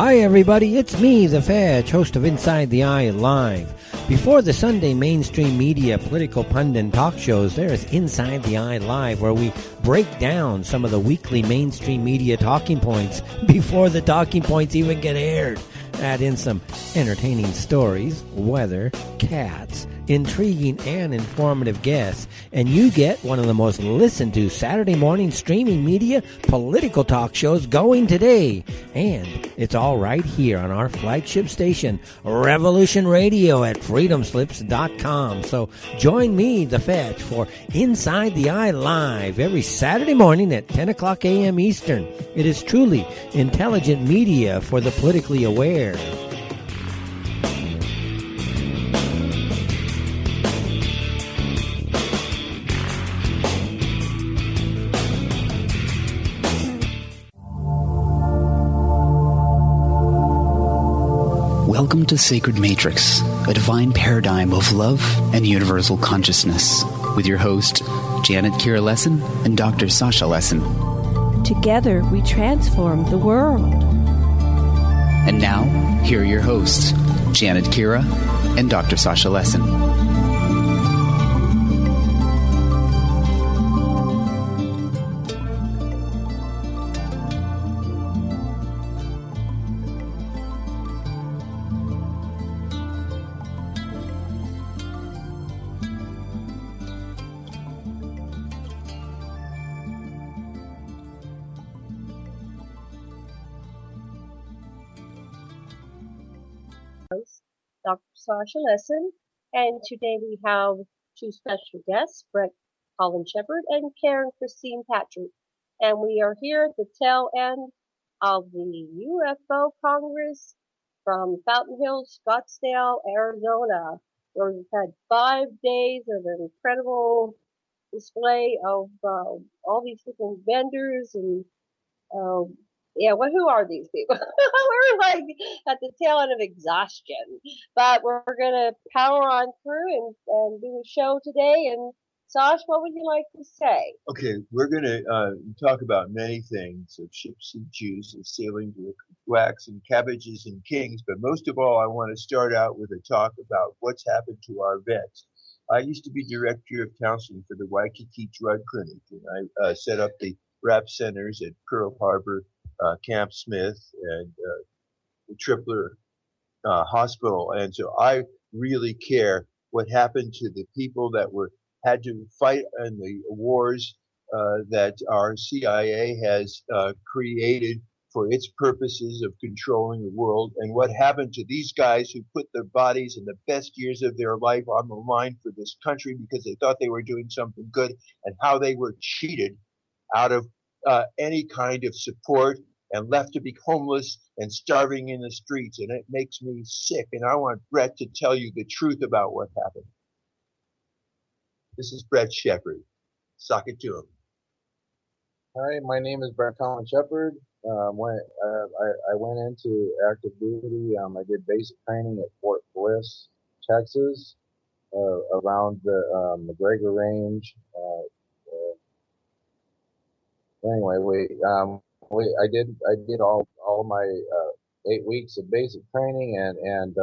Hi everybody, it's me, the Fetch, host of Inside the Eye Live. Before the Sunday mainstream media political pundit talk shows, there is Inside the Eye Live, where we break down some of the weekly mainstream media talking points before the talking points even get aired. Add in some entertaining stories, weather, cats, intriguing and informative guests, and you get one of the most listened to Saturday morning streaming media political talk shows going today. And it's all right here on our flagship station, Revolution Radio at freedomslips.com. So join me, the Fetch, for Inside the Eye Live every Saturday morning at 10 o'clock a.m. Eastern. It is truly intelligent media for the politically aware. Welcome to Sacred Matrix, a divine paradigm of love and universal consciousness, with your host, Janet Kira Lessin and Dr. Sasha Lessin. Together, we transform the world. And now, here are your hosts, Janet Kira and Dr. Sasha Lessin. Dr. Sasha Lessin, and today we have two special guests, Bret Shepard and Karen Christine Patrick, and we are here at the tail end of the UFO Congress from Fountain Hills, Scottsdale, Arizona, where we've had 5 days of an incredible display of all these different vendors and who are these people? We're like at the tail end of exhaustion, but we're gonna power on through and do a show today. And Sash, what would you like to say? Okay, we're gonna talk about many things, of ships and Jews and sailing with wax and cabbages and kings, but most of all, I want to start out with a talk about what's happened to our vets. I used to be director of counseling for the Waikiki Drug Clinic, and I set up the Wrap centers at Pearl Harbor, Camp Smith, and the Tripler Hospital. And so I really care what happened to the people that had to fight in the wars that our CIA has created for its purposes of controlling the world, and what happened to these guys who put their bodies and the best years of their life on the line for this country because they thought they were doing something good, and how they were cheated out of any kind of support and left to be homeless and starving in the streets. And it makes me sick. And I want Bret to tell you the truth about what happened. This is Bret Shepard. Sock it to him. Hi, my name is Bret Shepard. I went into active duty. I did basic training at Fort Bliss, Texas, around the McGregor Range. I did all my 8 weeks of basic training and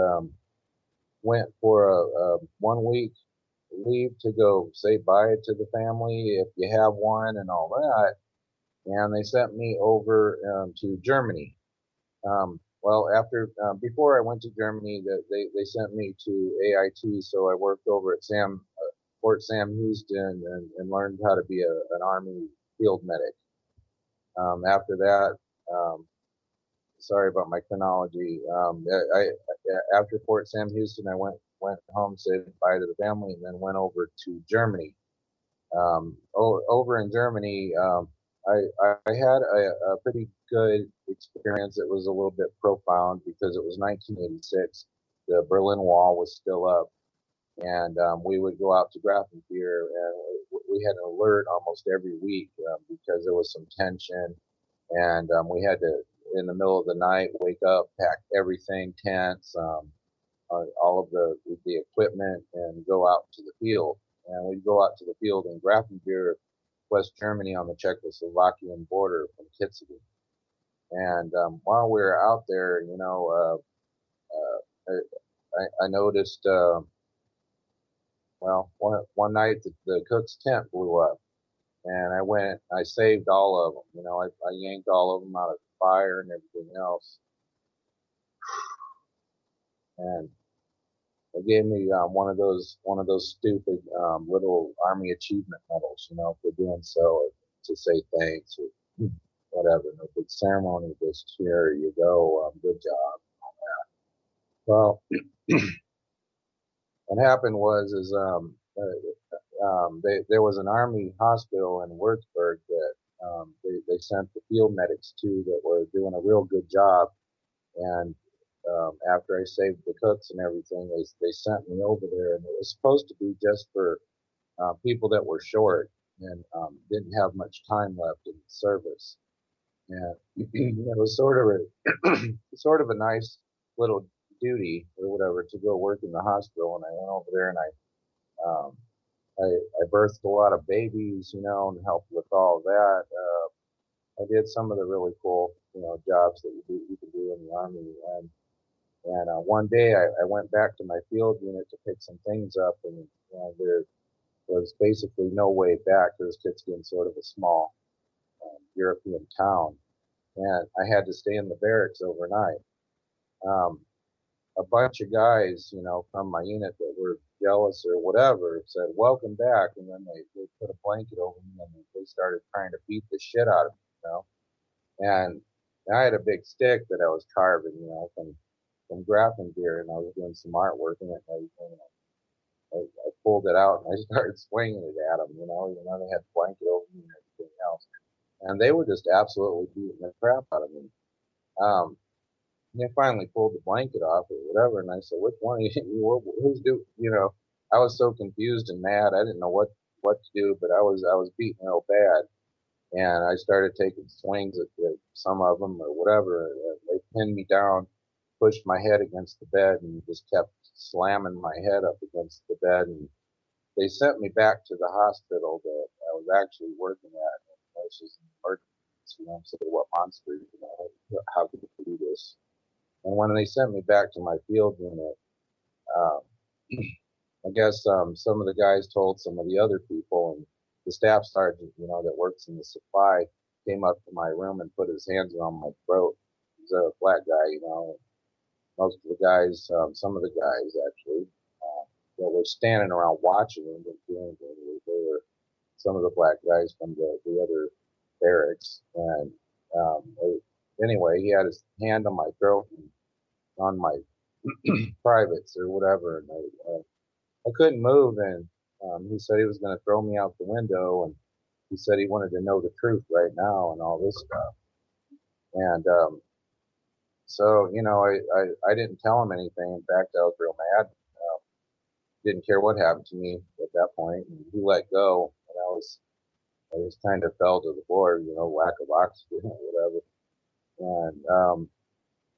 went for a 1 week leave to go say bye to the family if you have one and all that. And they sent me over to Germany. Before I went to Germany, they sent me to AIT, so I worked over at Fort Sam Houston and learned how to be an Army field medic. After that, sorry about my chronology. After Fort Sam Houston, I went home, said bye to the family, and then went over to Germany. Over in Germany, I had a pretty good experience. It was a little bit profound because it was 1986. The Berlin Wall was still up, and we would go out to Grafenbeer, and we had an alert almost every week because there was some tension, and we had to, in the middle of the night, wake up, pack everything, tents, all of the equipment, and go out to the field. And we'd go out to the field in Grafenbeer, West Germany, on the Czechoslovakian border from Kitzbühel. And while we were out there, you know, I noticed, well, one night the cook's tent blew up, and I saved all of them. You know, I yanked all of them out of the fire and everything else, and they gave me one of those stupid little Army achievement medals, you know, for doing so, to say thanks or whatever. No big ceremony, just here you go, good job. Well, what happened was there was an Army hospital in Würzburg that they sent the field medics to that were doing a real good job. And after I saved the cooks and everything, they sent me over there, and it was supposed to be just for people that were short and didn't have much time left in the service. And it was sort of a nice little duty or whatever to go work in the hospital. And I went over there and I birthed a lot of babies, you know, and helped with all of that. I did some of the really cool, you know, jobs that you can do in the Army. And one day I went back to my field unit to pick some things up, and you know, there was basically no way back. Because Kitzbühel sort of a small European town, and I had to stay in the barracks overnight. A bunch of guys, you know, from my unit that were jealous or whatever said, "Welcome back," and then they put a blanket over me and they started trying to beat the shit out of me, you know. And I had a big stick that I was carving, you know, from graphing gear, and I was doing some artwork in it and everything. And I pulled it out and I started swinging it at them, you know, even though they had a blanket over me and everything else. And they were just absolutely beating the crap out of me. They finally pulled the blanket off or whatever, and I said, "Which one of you? Who's do?" You know, I was so confused and mad. I didn't know what to do, but I was beaten real bad, and I started taking swings at some of them or whatever. They pinned me down, pushed my head against the bed, and just kept slamming my head up against the bed. And they sent me back to the hospital that I was actually working at. And this is an emergency. You know, so what monster? You know, how could you do this? And when they sent me back to my field unit, I guess some of the guys told some of the other people, and the staff sergeant, you know, that works in the supply came up to my room and put his hands around my throat. He's a black guy, you know. And most of the guys, some of the guys actually, that were standing around watching and didn't do anything. They were some of the black guys from the other barracks. And anyway, he had his hand on my throat and on my privates or whatever, and I couldn't move, and he said he was going to throw me out the window, and he said he wanted to know the truth right now and all this stuff. And so, you know, I didn't tell him anything. In fact, I was real mad. Didn't care what happened to me at that point, and he let go, and I just kind of fell to the floor, you know, lack of oxygen or whatever. And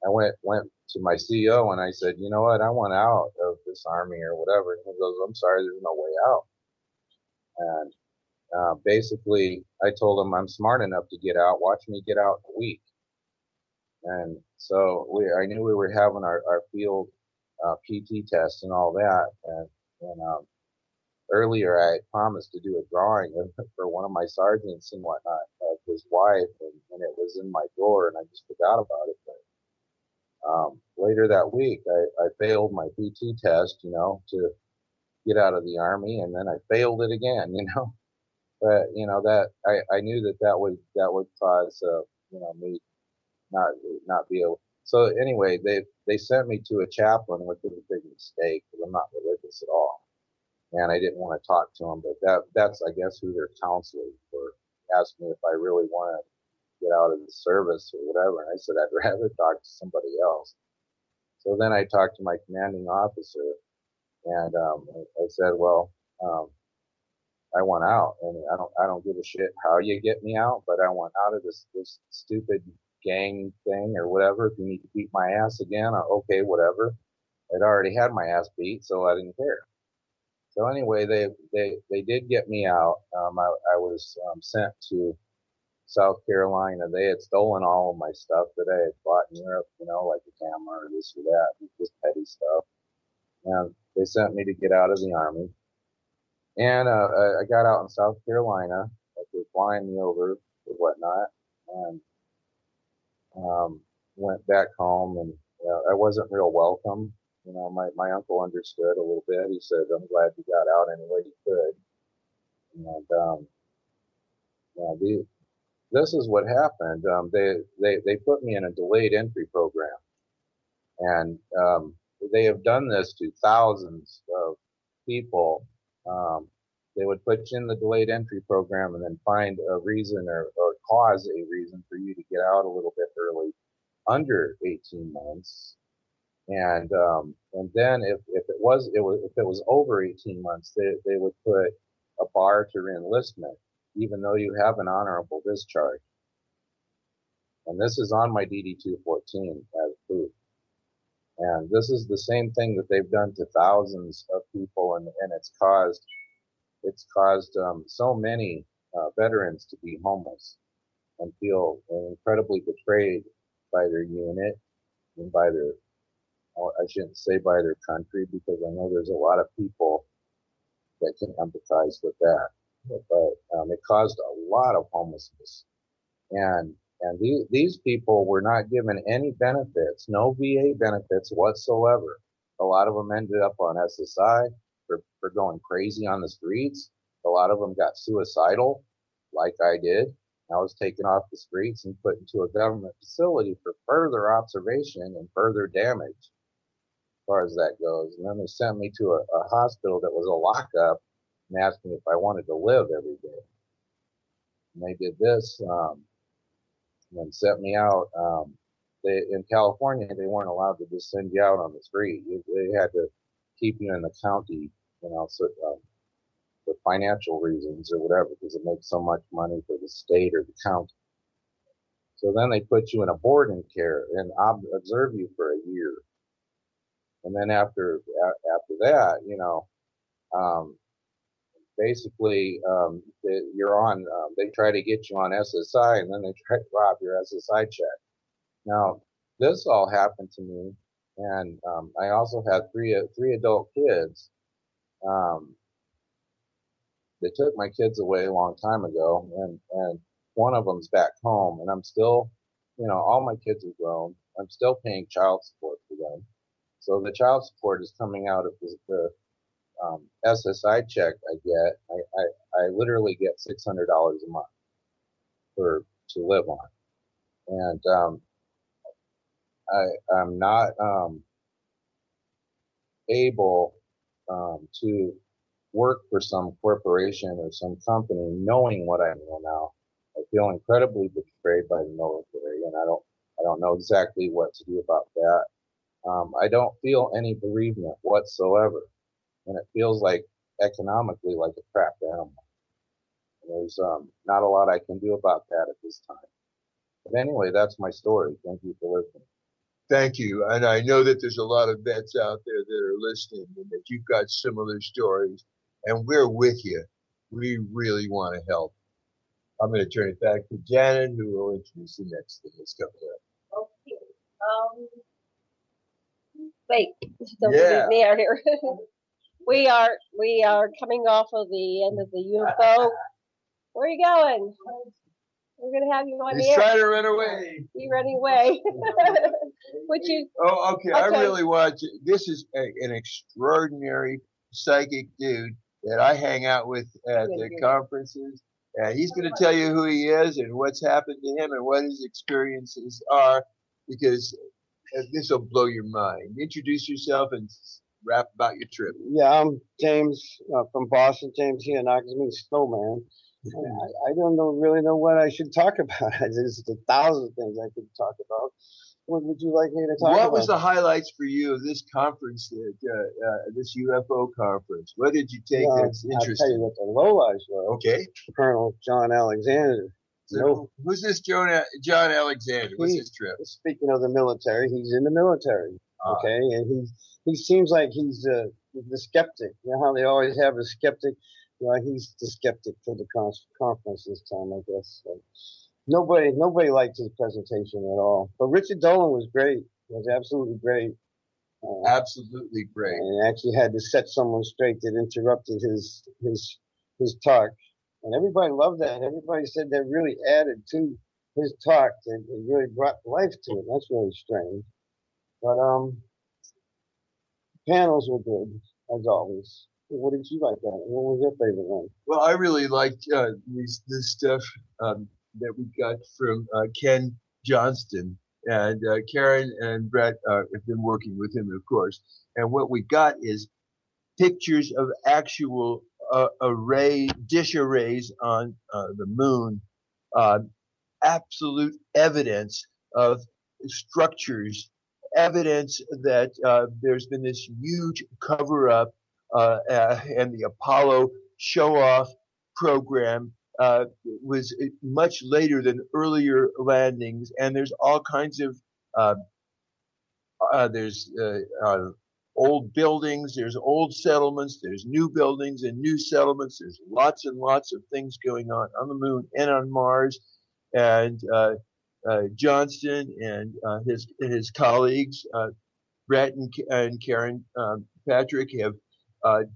I went to my CEO and I said, "You know what? I want out of this Army or whatever." And he goes, "I'm sorry, there's no way out." And basically, I told him I'm smart enough to get out. Watch me get out in a week. And so I knew we were having our field PT test and all that. And earlier, I had promised to do a drawing for one of my sergeants and whatnot of his wife, and it was in my drawer, and I just forgot about it. But later that week, I failed my PT test, you know, to get out of the Army, and then I failed it again, you know. But you know that I knew that would cause you know, me not be able. So anyway, they sent me to a chaplain, which was a big mistake because I'm not religious at all, and I didn't want to talk to him. But that's I guess who their counselors were. Asked me if I really want to get out of the service or whatever, and I said I'd rather talk to somebody else. So then I talked to my commanding officer, and I said, "Well, I want out, and I don't give a shit how you get me out, but I want out of this stupid gang thing or whatever. If you need to beat my ass again, okay, whatever." I'd already had my ass beat, so I didn't care. So anyway, they did get me out. I was sent to South Carolina. They had stolen all of my stuff that I had bought in Europe, like a camera or this or that, just petty stuff. And they sent me to get out of the Army. And I got out in South Carolina. They were flying me over or whatnot, and went back home. And I wasn't real welcome. My uncle understood a little bit. He said, "I'm glad you got out any way you could." And this is what happened. They put me in a delayed entry program, and they have done this to thousands of people. They would put you in the delayed entry program and then find a reason or cause a reason for you to get out a little bit early, under 18 months. And then if it was over 18 months, they would put a bar to reenlistment, even though you have an honorable discharge. And this is on my DD-214 as proof. And this is the same thing that they've done to thousands of people, and it's caused so many veterans to be homeless and feel incredibly betrayed by their unit and by their, I shouldn't say by their country, because I know there's a lot of people that can empathize with that. But it caused a lot of homelessness. And these people were not given any benefits, no VA benefits whatsoever. A lot of them ended up on SSI for going crazy on the streets. A lot of them got suicidal, like I did. I was taken off the streets and put into a government facility for further observation and further damage, as far as that goes. And then they sent me to a hospital that was a lockup and asked me if I wanted to live every day. And they did this and sent me out. In California, they weren't allowed to just send you out on the street. They had to keep you in the county, for financial reasons or whatever, because it makes so much money for the state or the county. So then they put you in a boarding care and observe you for a year. And then after that, basically, you're on, they try to get you on SSI, and then they try to rob your SSI check. Now, this all happened to me, and I also had three adult kids. They took my kids away a long time ago, and one of them's back home, and I'm still, all my kids are grown. I'm still paying child support for them. So the child support is coming out of the SSI check I get. I literally get $600 a month to live on, and I'm not able to work for some corporation or some company knowing what I know now. I feel incredibly betrayed by the military, and I don't know exactly what to do about that. I don't feel any bereavement whatsoever, and it feels like economically like a trapped animal. There's not a lot I can do about that at this time. But anyway, that's my story. Thank you for listening. Thank you. And I know that there's a lot of vets out there that are listening and that you've got similar stories, and we're with you. We really want to help. I'm going to turn it back to Janet, who will introduce the next thing that's coming up. Okay. Wait, don't leave me out here. We are coming off of the end of the UFO. Where are you going? We're going to have you on the air. He's trying to run away. He's running away. Would you? Oh, okay. I really want to. This is an extraordinary psychic dude that I hang out with at the conferences. And he's going to tell you who he is and what's happened to him and what his experiences are, because this will blow your mind. Introduce yourself and rap about your trip. Yeah, I'm James from Boston. James here, knocks me snowman. I don't really know what I should talk about. There's 1,000 things I could talk about. What would you like me to talk about? What was the highlights for you of this conference, this UFO conference? What did you take that's interesting? I'll tell you what the lowlights were. Okay. Colonel John Alexander. So who's this John Alexander? What's his trip? Speaking of the military, he's in the military. Okay, and he seems like he's the skeptic. You know how they always have a skeptic? Well, he's the skeptic for the conference this time, I guess. So Nobody liked his presentation at all. But Richard Dolan was great. It was absolutely great. Absolutely great. And actually had to set someone straight that interrupted his talk. And everybody loved that. Everybody said that really added to his talk. It really brought life to it. That's really strange. But panels were good, as always. What did you like that? What was your favorite one? Well, I really liked this stuff that we got from Ken Johnston. And Karen and Bret have been working with him, of course. And what we got is pictures of actual dish arrays on the moon, absolute evidence of structures, evidence that there's been this huge cover-up, and the Apollo show-off program was much later than earlier landings, and there's all kinds of there's old buildings, there's old settlements, there's new buildings and new settlements. There's lots and lots of things going on the moon and on Mars. And Johnston and his colleagues, Bret and Karen Patrick, have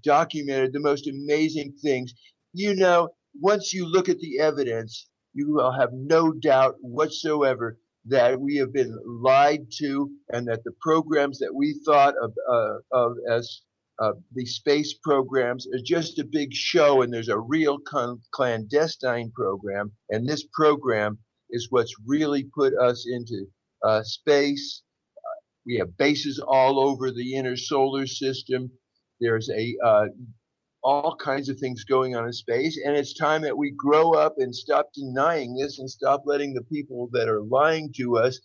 documented the most amazing things. You know, once you look at the evidence, you will have no doubt whatsoever that we have been lied to, and that the programs that we thought of as the space programs are just a big show, and there's a real clandestine program, and this program is what's really put us into space. We have bases all over the inner solar system. There's all kinds of things going on in space, and it's time that we grow up and stop denying this and stop letting the people that are lying to us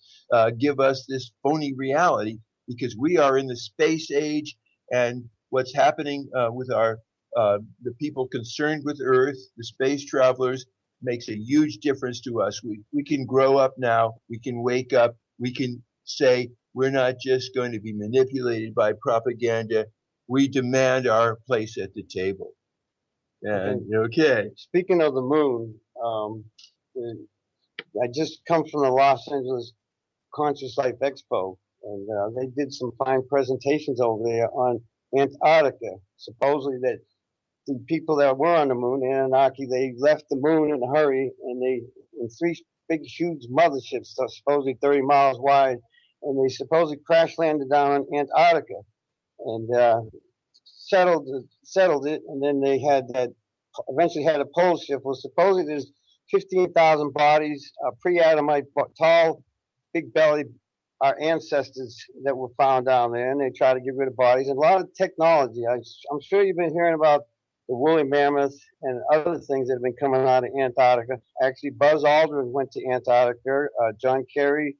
give us this phony reality, because we are in the space age, and what's happening with the people concerned with Earth, the space travelers, makes a huge difference to us. We can grow up now. We can wake up. We can say we're not just going to be manipulated by propaganda. We demand our place at the table. And okay. Speaking of the moon, I just come from the Los Angeles Conscious Life Expo, and they did some fine presentations over there on Antarctica. Supposedly that the people that were on the moon, Anunnaki, they left the moon in a hurry, and they in three big, huge motherships, supposedly 30 miles wide, and they supposedly crash landed down on Antarctica. And settled it, and then they had eventually had a pole shift. Well, supposedly there's 15,000 bodies, pre-Adamite, tall, big belly, our ancestors that were found down there, and they try to get rid of bodies. And a lot of technology. I'm sure you've been hearing about the woolly mammoth and other things that have been coming out of Antarctica. Actually, Buzz Aldrin went to Antarctica. John Kerry.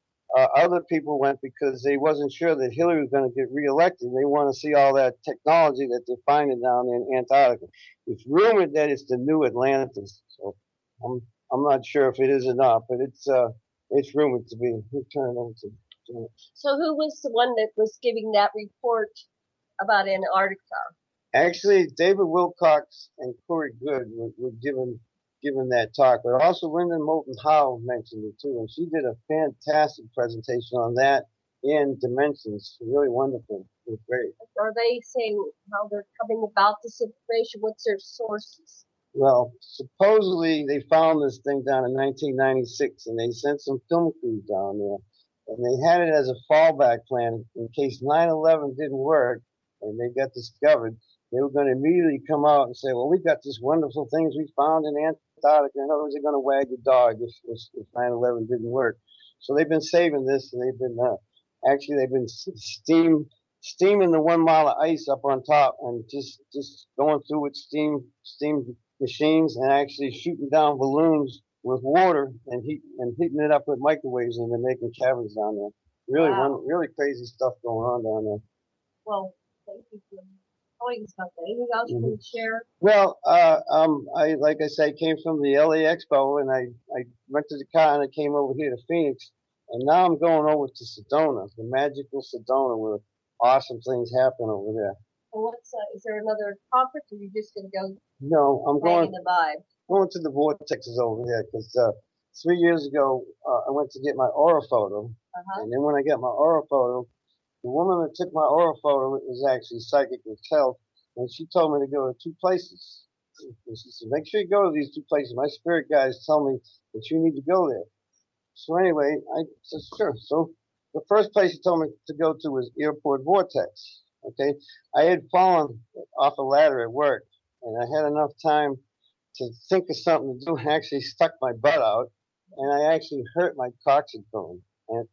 Other people went because they wasn't sure that Hillary was going to get reelected. They want to see all that technology that they're finding down in Antarctica. It's rumored that it's the new Atlantis. So I'm not sure if it is or not, but it's rumored to be. We'll turn it over to Janet. So who was the one that was giving that report about Antarctica? Actually, David Wilcox and Corey Good were given that talk, but also Linda Moulton Howe mentioned it too, and she did a fantastic presentation on that in Dimensions. Really wonderful. It was great. Are they saying how they're coming about this information? What's their sources? Well, supposedly they found this thing down in 1996, and they sent some film crews down there, and they had it as a fallback plan in case 9/11 didn't work and they got discovered. They were going to immediately come out and say, well, we've got this wonderful things we found in Antarctica. In other words, they're going to wag the dog if 9/11 didn't work. So they've been saving this, and they've been steaming the 1 mile of ice up on top, and just going through with steam machines, and actually shooting down balloons with water and heating it up with microwaves, and they're making caverns down there. Really, wow. Really crazy stuff going on down there. Well, thank you for telling us about that. Anything else you can share? Well, like I said, came from the LA Expo, and I rented a car and I came over here to Phoenix, and now I'm going over to Sedona, the magical Sedona, where awesome things happen over there. And is there another conference, or are you just going to go? No, I'm going the vibe. Going to the vortexes over there, because 3 years ago, I went to get my orophoto. And then when I got my orophoto, the woman that took my orophoto was actually psychic herself, and she told me to go to 2 places. And she said, make sure you go to these 2 places. My spirit guides tell me that you need to go there. So anyway, I said, sure. So the first place she told me to go to was Airport Vortex. Okay. I had fallen off a ladder at work, and I had enough time to think of something to do. I actually stuck my butt out, and I actually hurt my coccyx bone. And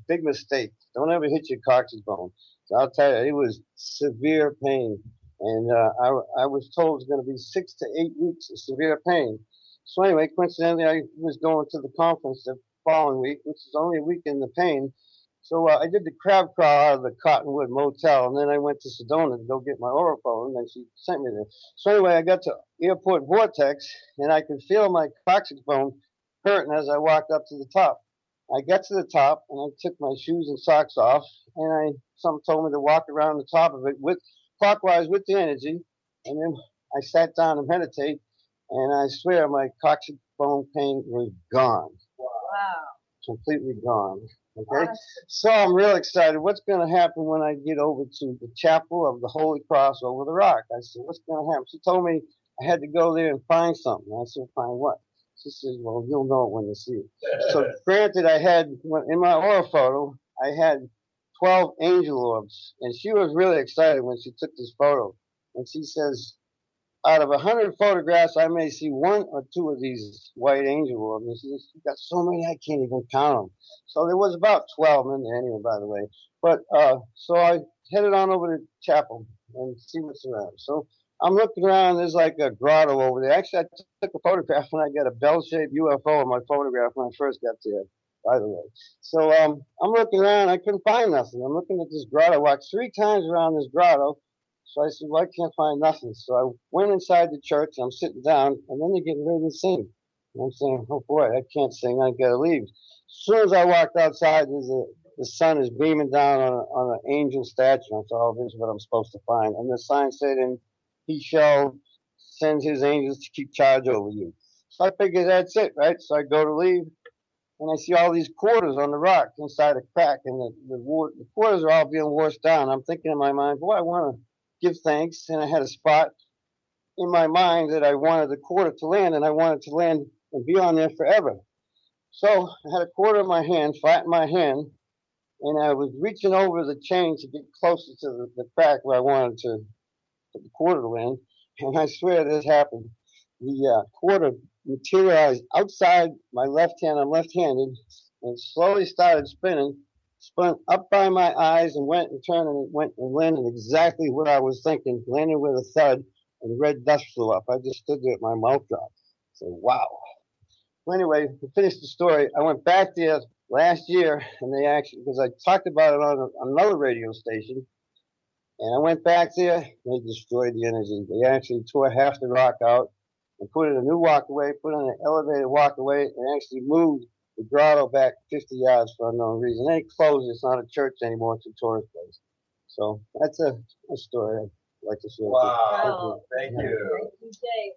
big mistake. Don't ever hit your coccyx bone. So I'll tell you, it was severe pain. And I was told it was going to be 6 to 8 weeks of severe pain. So anyway, coincidentally, I was going to the conference the following week, which is only a week in the pain. So I did the crab crawl out of the Cottonwood Motel, and then I went to Sedona to go get my orophoto, and then she sent me there. So anyway, I got to Airport Vortex, and I could feel my coccyx bone hurting as I walked up to the top. I got to the top, and I took my shoes and socks off, and someone told me to walk around the top of it clockwise with the energy, and then I sat down to meditate, and I swear my coccyx bone pain was gone. Wow. Completely gone. Okay, so I'm real excited. What's going to happen when I get over to the Chapel of the Holy Cross over the Rock? I said, what's going to happen? She told me I had to go there and find something. I said, find what? She says, well, you'll know it when you see it. So granted, in my orophoto, I had 12 angel orbs, and she was really excited when she took this photo. And she says, out of 100 photographs, I may see 1 or 2 of these white angel orbs. And she says, you've got so many, I can't even count them. So there was about 12 in there anyway, by the way. But so I headed on over to chapel and see what's around. So I'm looking around. There's like a grotto over there. Actually, I took a photograph when I got a bell-shaped UFO in my photograph when I first got there, by the way. So I'm looking around. I couldn't find nothing. I'm looking at this grotto. I walked 3 times around this grotto. So I said, well, I can't find nothing. So I went inside the church. I'm sitting down, and then they get ready to sing. And I'm saying, oh, boy, I can't sing. I got to leave. As soon as I walked outside, the sun is beaming down on an angel statue. I thought, oh, this is what I'm supposed to find. And the sign said, and he shall send his angels to keep charge over you. So I figured that's it, right? So I go to leave, and I see all these quarters on the rock inside a crack, and the quarters are all being washed down. I'm thinking in my mind, boy, I want to give thanks. And I had a spot in my mind that I wanted the quarter to land, and I wanted to land and be on there forever. So I had a quarter in my hand, flat in my hand, and I was reaching over the chain to get closer to the crack where I wanted to put the quarter to land. And I swear this happened. The quarter materialized outside my left hand. I'm left-handed, and slowly started spinning, spun up by my eyes and went and turned, and it went and landed exactly what I was thinking, landed with a thud, and red dust flew up. I just stood there with my mouth dropped. So, wow. Well, anyway, to finish the story, I went back there last year, and they actually, because I talked about it on another radio station, and I went back there, and they destroyed the energy. They actually tore half the rock out and put in a new walkway, put in an elevated walkway, and actually moved the grotto back 50 yards for unknown reason. They closed it. It's not a church anymore. It's a tourist place. So that's a story I'd like to share. Wow. Thank you. Thank you, Dave.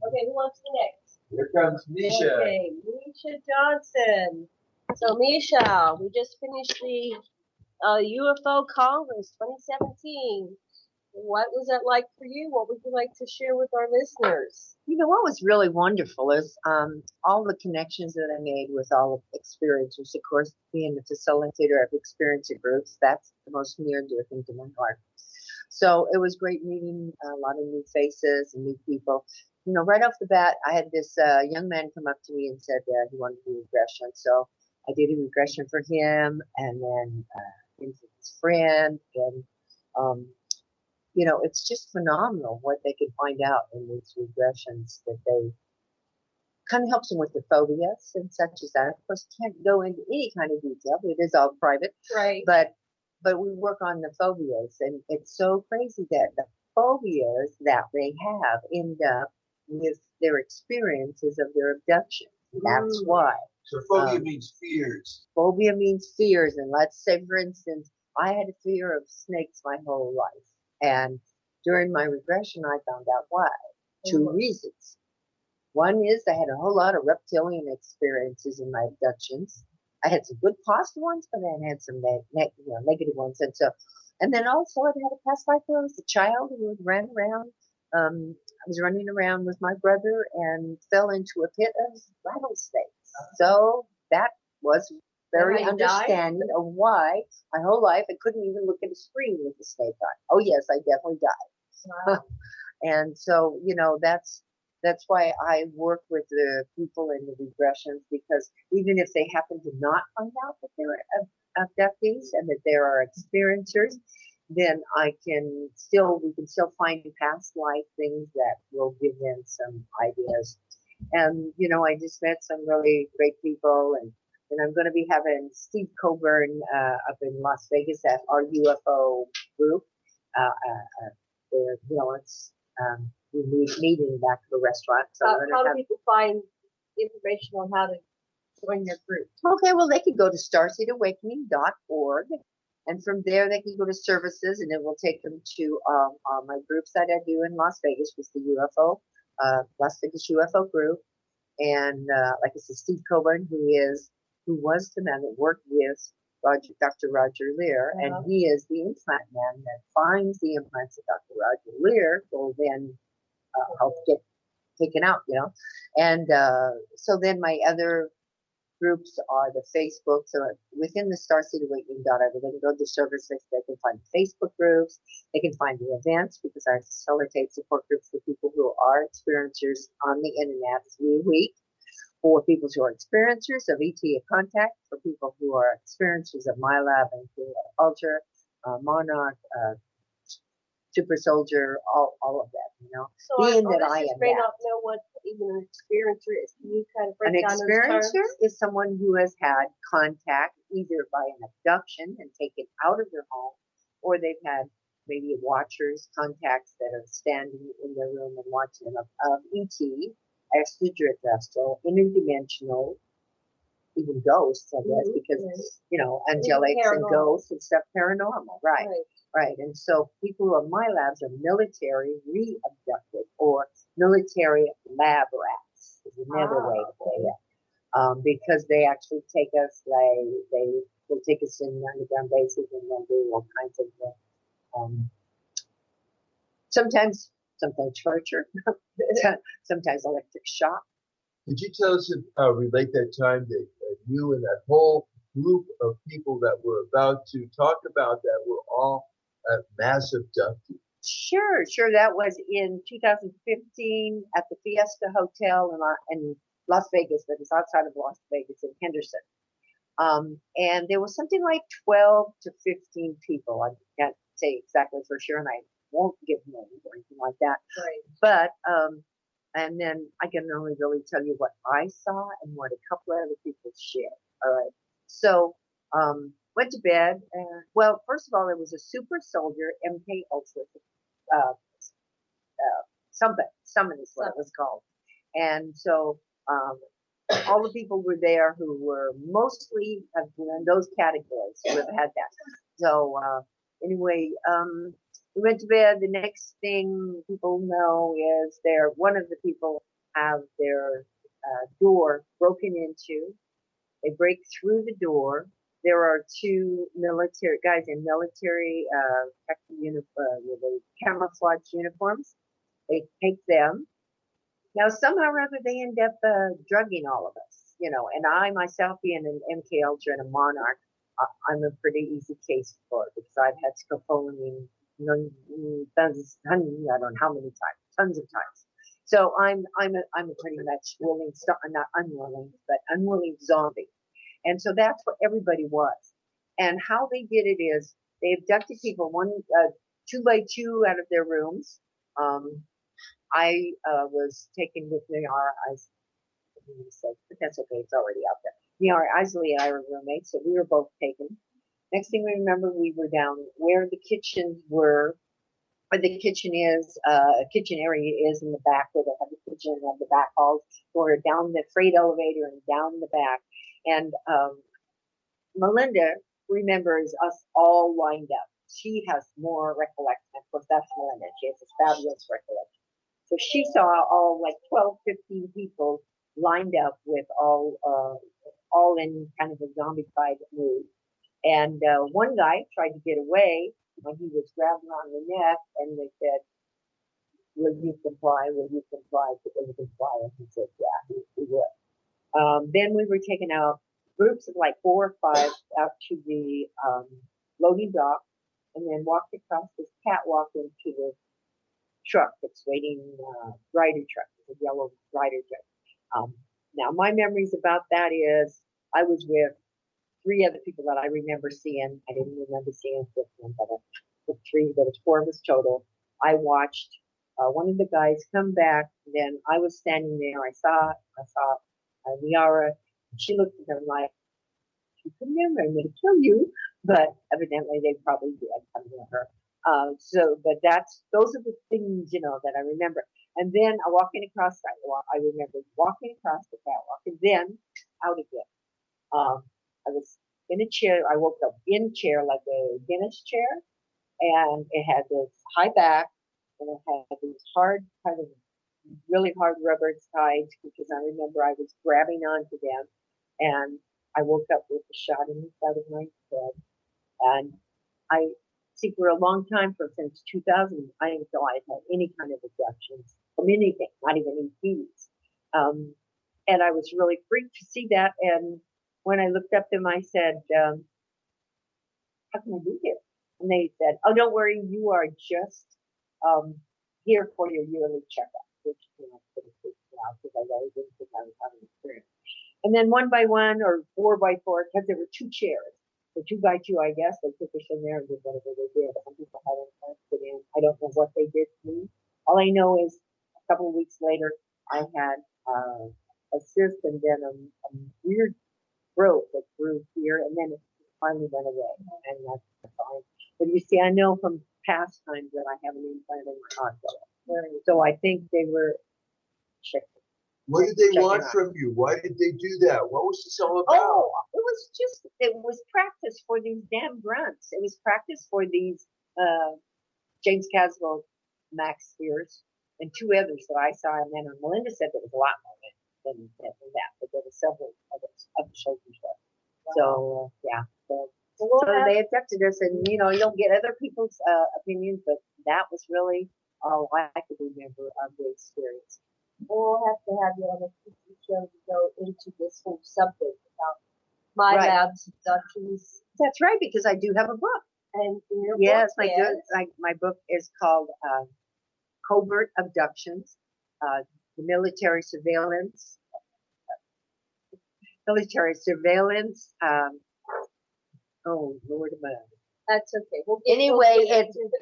Okay, who wants the next? Here comes Miesha. Okay, Miesha Johnson. So, Miesha, we just finished the UFO Congress 2017. What was that like for you? What would you like to share with our listeners? You know, what was really wonderful is all the connections that I made with all the experiencers. Of course, being the facilitator of experiencer groups, that's the most near and dear thing to my heart. So it was great meeting a lot of new faces and new people. You know, right off the bat, I had this young man come up to me and said he wanted to do regression. So I did a regression for him, and then his friend, and you know, it's just phenomenal what they can find out in these regressions, that they kind of helps them with the phobias and such as that. Of course, can't go into any kind of detail. It is all private. Right. But we work on the phobias, and it's so crazy that the phobias that they have end up with their experiences of their abduction. That's why. So phobia means fears. Phobia means fears. And let's say, for instance, I had a fear of snakes my whole life. And during my regression, I found out why. 2 reasons. One is I had a whole lot of reptilian experiences in my abductions. I had some good positive ones, but I had some negative ones. And then also I had a past life where I was a child who ran around. I was running around with my brother and fell into a pit of rattlesnakes. So that was very understanding of why my whole life I couldn't even look at a screen with a snake on. Oh yes, I definitely died. Wow. And so, that's why I work with the people in the regressions, because even if they happen to not find out that they're abductees and that there are experiencers, then we can still find past life things that will give them some ideas. And, I just met some really great people, and I'm going to be having Steve Coburn up in Las Vegas at our UFO group. We're meeting back at the restaurant. So how do people find information on how to join their group? Okay, well, they can go to starseedawakening.org, and from there they can go to services, and it will take them to my groups that I do in Las Vegas with the UFO, Las Vegas UFO group. And like I said, Steve Coburn, who was the man that worked with Dr. Roger Lear, and he is the implant man that finds the implants that Dr. Roger Lear will then help get taken out, And so then my other groups are the Facebook. So within the starseedawakening.org, they can go to services. They can find Facebook groups. They can find the events, because I facilitate support groups for people who are experiencers on the internet 3 a week. For people who are experiencers of ET contact, for people who are experiencers of MILAB and Ultra, Monarch, Super Soldier, all of that, So being that I am may not know what even an experiencer is. Can you kind of break down those terms? An experiencer is someone who has had contact either by an abduction and taken out of their home, or they've had maybe watchers, contacts that are standing in their room and watching them of ET, extraterrestrial, interdimensional, even ghosts, I guess, because, angelics and ghosts and stuff, paranormal, right. And so people who are MILABs are military re-abducted, or military lab rats is another way to say it. Because they actually take us, they will take us in underground bases, and they'll do all kinds of, sometimes torture, sometimes electric shock. Could you tell us, relate that time that you and that whole group of people that we're about to talk about that were all mass abducted? Sure. That was in 2015 at the Fiesta Hotel in Las Vegas, that is outside of Las Vegas in Henderson. And there was something like 12 to 15 people. I can't say exactly for sure, and I won't give names or anything like that. Right. But and then I can only really tell you what I saw and what a couple of other people shared. All right. So went to bed. Well, first of all, there was a super soldier MK Ultra summon is what it was called. And so all the people were there who were mostly in those categories who have had that. So anyway, we went to bed. The next thing people know is one of the people have their door broken into. They break through the door. There are two military guys in military camouflage uniforms. They take them. Now, somehow or other, they end up drugging all of us, and I myself being an MK Ultra and a Monarch, I'm a pretty easy case for it, because I've had scopolamine tons, I don't know how many times, tons of times. So I'm a pretty much willing, not unwilling, but unwilling zombie. And so that's what everybody was. And how they did it is they abducted people 2 by 2 out of their rooms. I was taken with Miara but that's okay, it's already out there. Miara Isley and I were roommates, so we were both taken. Next thing we remember, we were down where the kitchens were, where the kitchen is, kitchen area is in the back, where they have the kitchen and the back halls, or down the freight elevator and down the back. And Melinda remembers us all lined up. She has more recollection. Of course, that's Melinda. She has a fabulous recollection. So she saw all like 12, 15 people lined up with all in kind of a zombified mood. And one guy tried to get away when he was grabbed around the neck, and they said, "Will you comply? Will you comply? Will you comply?" And he said, "Yeah, he would." Then we were taken out, groups of like 4 or 5, out to the loading dock, and then walked across this catwalk into the truck that's waiting, rider truck, the yellow rider truck. Now, my memories about that is I was with 3 other people that I remember seeing. I didn't remember seeing 5th one, but the 3, there was 4 of us total. I watched one of the guys come back. Then I was standing there. I saw Miara. She looked at him like, "You can never, I'm going to kill you." But evidently they probably did come to her. But those are the things, that I remember. And then I walking across the sidewalk. I remember walking across the catwalk and then out again. I was in a chair. I woke up in a chair, like a dentist chair, and it had this high back, and it had these hard, kind of really hard rubber sides, because I remember I was grabbing onto them, and I woke up with a shot in the side of my head. And I see for a long time, since 2000, I didn't feel I had any kind of abductions from anything, not even ETs. And I was really freaked to see that. And when I looked up at them, I said, "How can I be here?" And they said, "Oh, don't worry, you are just here for your yearly checkup," which pretty freaked me out, because I really didn't think I was having an experience. And then 1 by 1 or 4 by 4, because there were 2 chairs. So 2 by 2, I guess, they took us in there and did whatever they did. Some people had implants put in. I don't know what they did to me. All I know is a couple of weeks later, I had a cyst and then a weird growth that grew here, and then it finally went away. And that's fine. But you see, I know from past times that I have an implant in my hospital. So I think they were checking. What did they want from you? Why did they do that? What was this all about? Oh, it was practice for these damn grunts. It was practice for these James Caswell, Max Spears, and 2 others that I saw. And then Melinda said there was a lot more than that, but there were several others of the show control. Wow. So, yeah. So they abducted us, and you don't get other people's opinions, but that was really all I could remember of the experience. We'll have to have you on a future show to go into this whole subject about MILABS abductions. That's right, because I do have a book. And my book is called Covert Abductions, the Military Surveillance. Oh, Lord above. That's okay.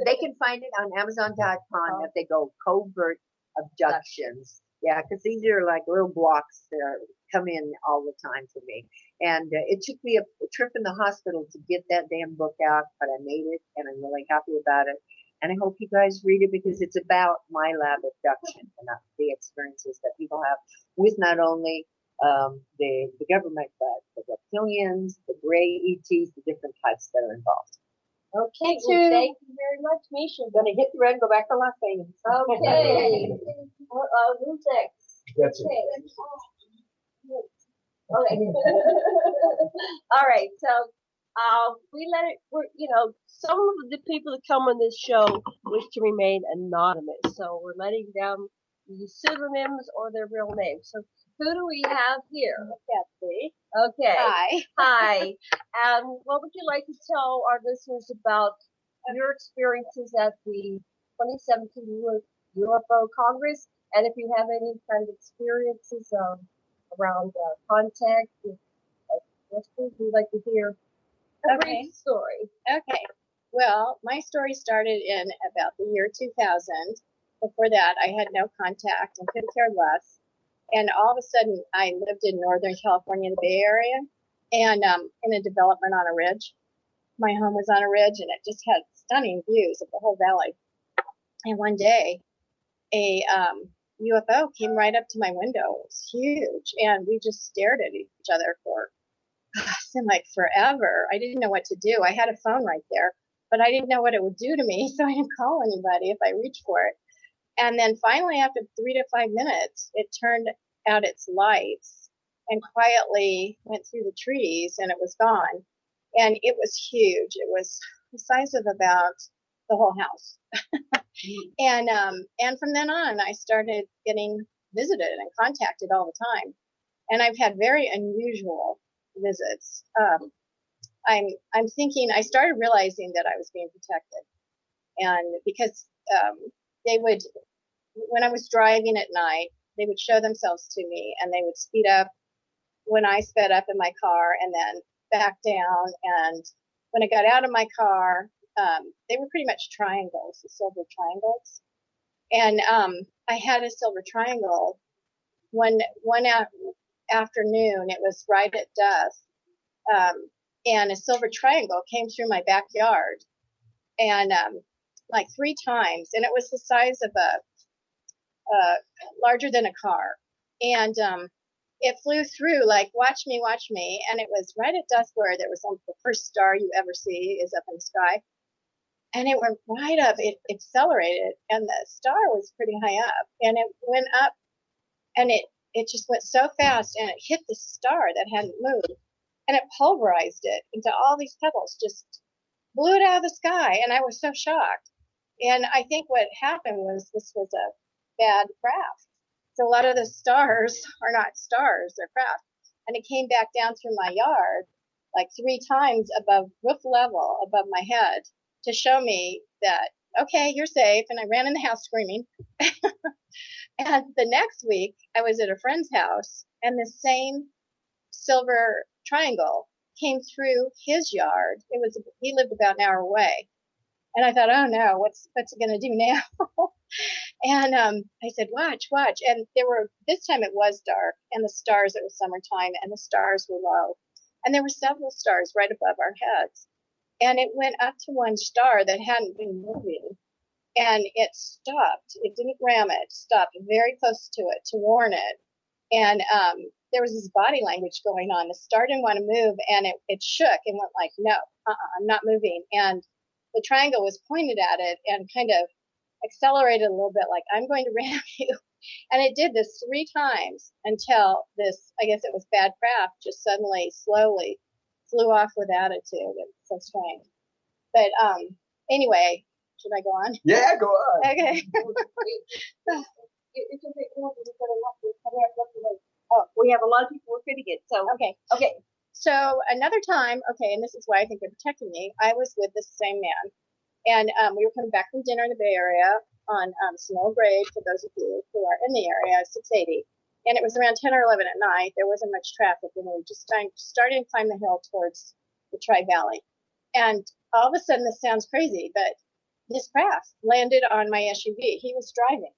They can find it on Amazon.com if they go Covert Abductions. Yeah, because these are like little blocks that come in all the time for me. And it took me a trip in the hospital to get that damn book out, but I made it, and I'm really happy about it. And I hope you guys read it, because it's about MILAB abduction and the experiences that people have with not only the government, but the reptilians, the gray ETs, the different types that are involved. Okay, well, thank you very much, Miesha. I'm going to hit the red and go back to Las Vegas. Okay. Who's next? That's it. Okay. All right. So, some of the people that come on this show wish to remain anonymous. So we're letting them use pseudonyms or their real names. So who do we have here? Betsy. Okay. Hi. Hi. And what would you like to tell our listeners about your experiences at the 2017 UFO Congress? And if you have any kind of experiences around contact, we'd like to hear a brief story. Okay. Well, my story started in about the year 2000. Before that, I had no contact and couldn't care less. And all of a sudden, I lived in Northern California, the Bay Area, and in a development on a ridge. My home was on a ridge, and it just had stunning views of the whole valley. And one day, a UFO came right up to my window. It was huge, and we just stared at each other for seemed like forever. I didn't know what to do. I had a phone right there, but I didn't know what it would do to me, so I didn't call anybody if I reached for it. And then finally, after 3 to 5 minutes, it turned out its lights and quietly went through the trees, and it was gone. And it was huge. It was the size of about the whole house. And from then on, I started getting visited and contacted all the time. And I've had very unusual visits. I'm thinking, I started realizing that I was being protected. And because they would, when I was driving at night, they would show themselves to me, and they would speed up when I sped up in my car, and then back down. And when I got out of my car, they were pretty much triangles, the silver triangles. And I had a silver triangle one afternoon. It was right at dusk, and a silver triangle came through my backyard, and like 3 times, and it was the size of a larger than a car, and it flew through like, watch me, and it was right at dusk, where there was the first star you ever see is up in the sky, and it went right up. It accelerated, and the star was pretty high up, and it went up, and it just went so fast, and it hit the star that hadn't moved, and it pulverized it into all these pebbles, just blew it out of the sky. And I was so shocked. And I think what happened was, this was a bad craft. So a lot of the stars are not stars, they're craft. And it came back down through my yard like 3 times above roof level, above my head, to show me that, okay, you're safe. And I ran in the house screaming. And the next week, I was at a friend's house, and the same silver triangle came through his yard. He lived about an hour away. And I thought, oh no, what's it going to do now? And I said, watch. And this time it was dark, and the stars, it was summertime, and the stars were low. And there were several stars right above our heads. And it went up to one star that hadn't been moving. And it stopped. It didn't ram it. It stopped very close to it to warn it. And there was this body language going on. The star didn't want to move, and it shook and went like, no, I'm not moving. And the triangle was pointed at it and kind of accelerated a little bit, like, I'm going to ram you. And it did this 3 times until this, I guess it was bad craft, just suddenly, slowly flew off with attitude. It's so strange. But anyway, should I go on? Yeah, go on. Okay. Oh, we have a lot of people we're fitting it. So okay. So another time, and this is why I think they're protecting me. I was with this same man, and we were coming back from dinner in the Bay Area on Snow Grade. For those of you who are in the area, 680, and it was around 10 or 11 at night. There wasn't much traffic, and we were just starting to climb the hill towards the Tri-Valley. And all of a sudden, this sounds crazy, but this craft landed on my SUV. He was driving.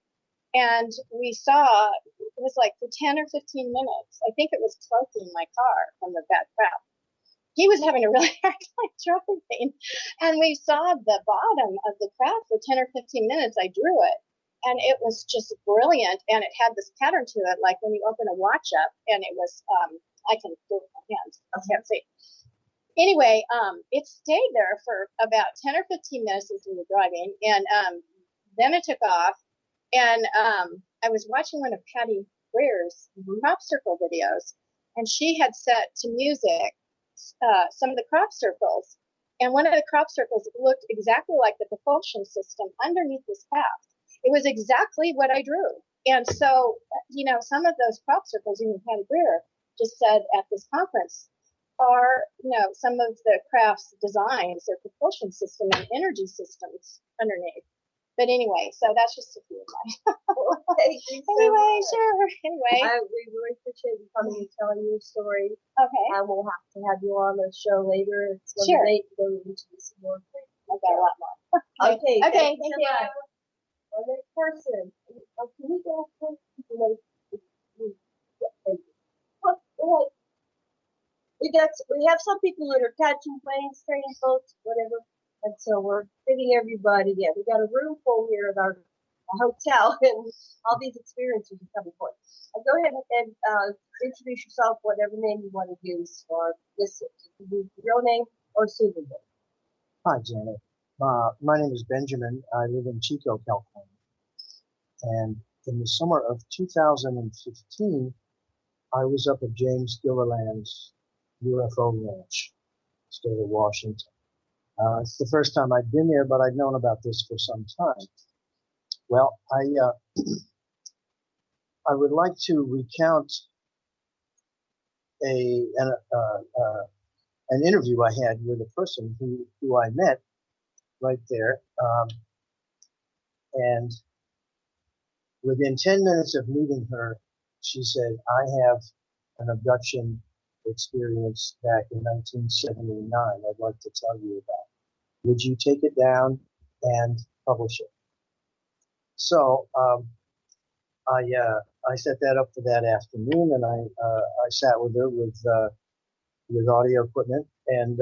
And we saw, it was like for 10 or 15 minutes, I think it was cloaking my car from the bad craft. He was having a really hard time driving. And we saw the bottom of the craft for 10 or 15 minutes. I drew it. And it was just brilliant. And it had this pattern to it, like when you open a watch up. And it was, I can do it with my hands. I can't see. Anyway, it stayed there for about 10 or 15 minutes as we were driving. And then it took off. And I was watching one of Patty Greer's crop circle videos, and she had set to music some of the crop circles. And one of the crop circles looked exactly like the propulsion system underneath this craft. It was exactly what I drew. And so, some of those crop circles, even Patty Greer just said at this conference, are, some of the craft's designs, their propulsion system and energy systems underneath. But anyway, so that's just a few of mine. Anyway, sure. Anyway. We really appreciate you coming and telling your story. Okay. And we'll have to have you on the show later. It's sure. Late to go into some more. I've got a lot more. Okay. Thank you. Our next person. Can we go first? We have some people that are catching planes, trains, boats, whatever. And so we're fitting everybody in. We got a room full here at our hotel, and all these experiences are coming for us. Go ahead and introduce yourself, whatever name you want to use for this. Real name or pseudonym. Hi, Janet. My name is Benjamin. I live in Chico, California. And in the summer of 2015, I was up at James Gilliland's UFO Ranch, state of Washington. It's the first time I'd been there, but I'd known about this for some time. Well, I would like to recount an interview I had with a person who I met right there. And within 10 minutes of meeting her, she said, I have an abduction experience back in 1979 I'd like to tell you about. Would you take it down and publish it? So I set that up for that afternoon, and I sat with her with audio equipment and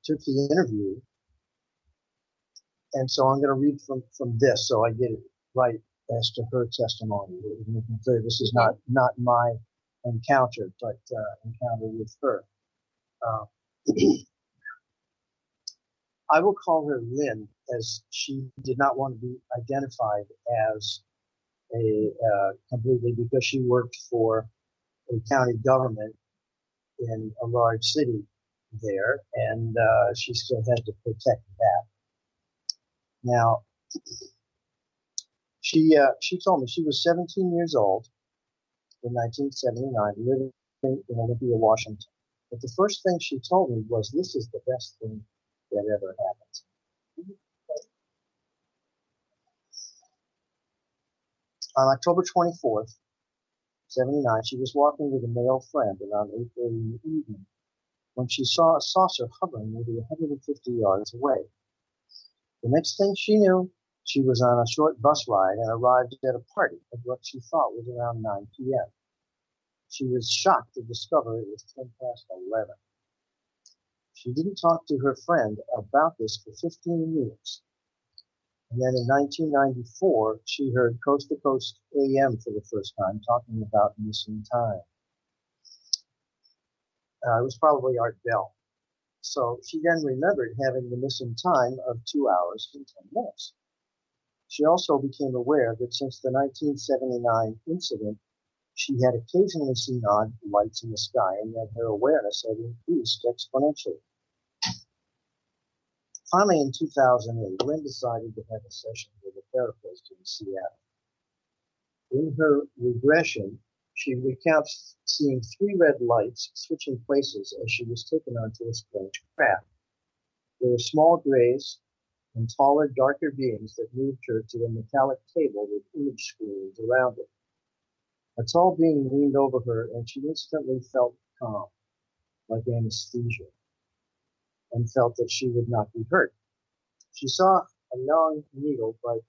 took the interview. And so I'm going to read from this so I get it right as to her testimony. Making clear this is not my encounter, but encounter with her. I will call her Lynn, as she did not want to be identified as completely, because she worked for a county government in a large city there, and she still had to protect that. Now, she told me she was 17 years old in 1979, living in Olympia, Washington. But the first thing she told me was, this is the best thing that ever happened. On October 24th, 79, she was walking with a male friend around 8:30 in the evening when she saw a saucer hovering maybe 150 yards away. The next thing she knew, she was on a short bus ride and arrived at a party at what she thought was around 9 p.m. She was shocked to discover it was 10 past 11. She didn't talk to her friend about this for 15 years. And then in 1994, she heard Coast to Coast AM for the first time talking about missing time. It was probably Art Bell. So she then remembered having the missing time of 2 hours and 10 minutes. She also became aware that since the 1979 incident, she had occasionally seen odd lights in the sky, and that her awareness had increased exponentially. Finally, in 2008, Lynn decided to have a session with a therapist in Seattle. In her regression, she recounts seeing 3 red lights switching places as she was taken onto a strange craft. There were small grays and taller, darker beings that moved her to a metallic table with image screens around it. A tall being leaned over her, and she instantly felt calm, like anesthesia, and felt that she would not be hurt. She saw a long needle, but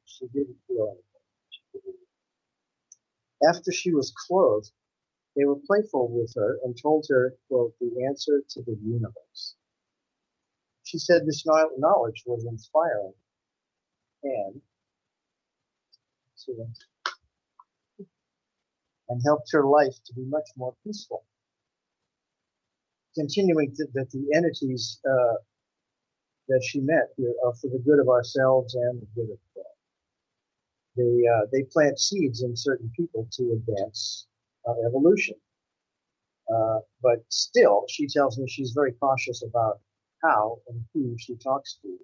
she didn't feel anything. After she was clothed, they were playful with her and told her, quote, the answer to the universe. She said this knowledge was inspiring and helped her life to be much more peaceful. Continuing that the entities that she met here are for the good of ourselves and the good of God. They plant seeds in certain people to advance evolution. But still, she tells me she's very cautious about how and who she talks to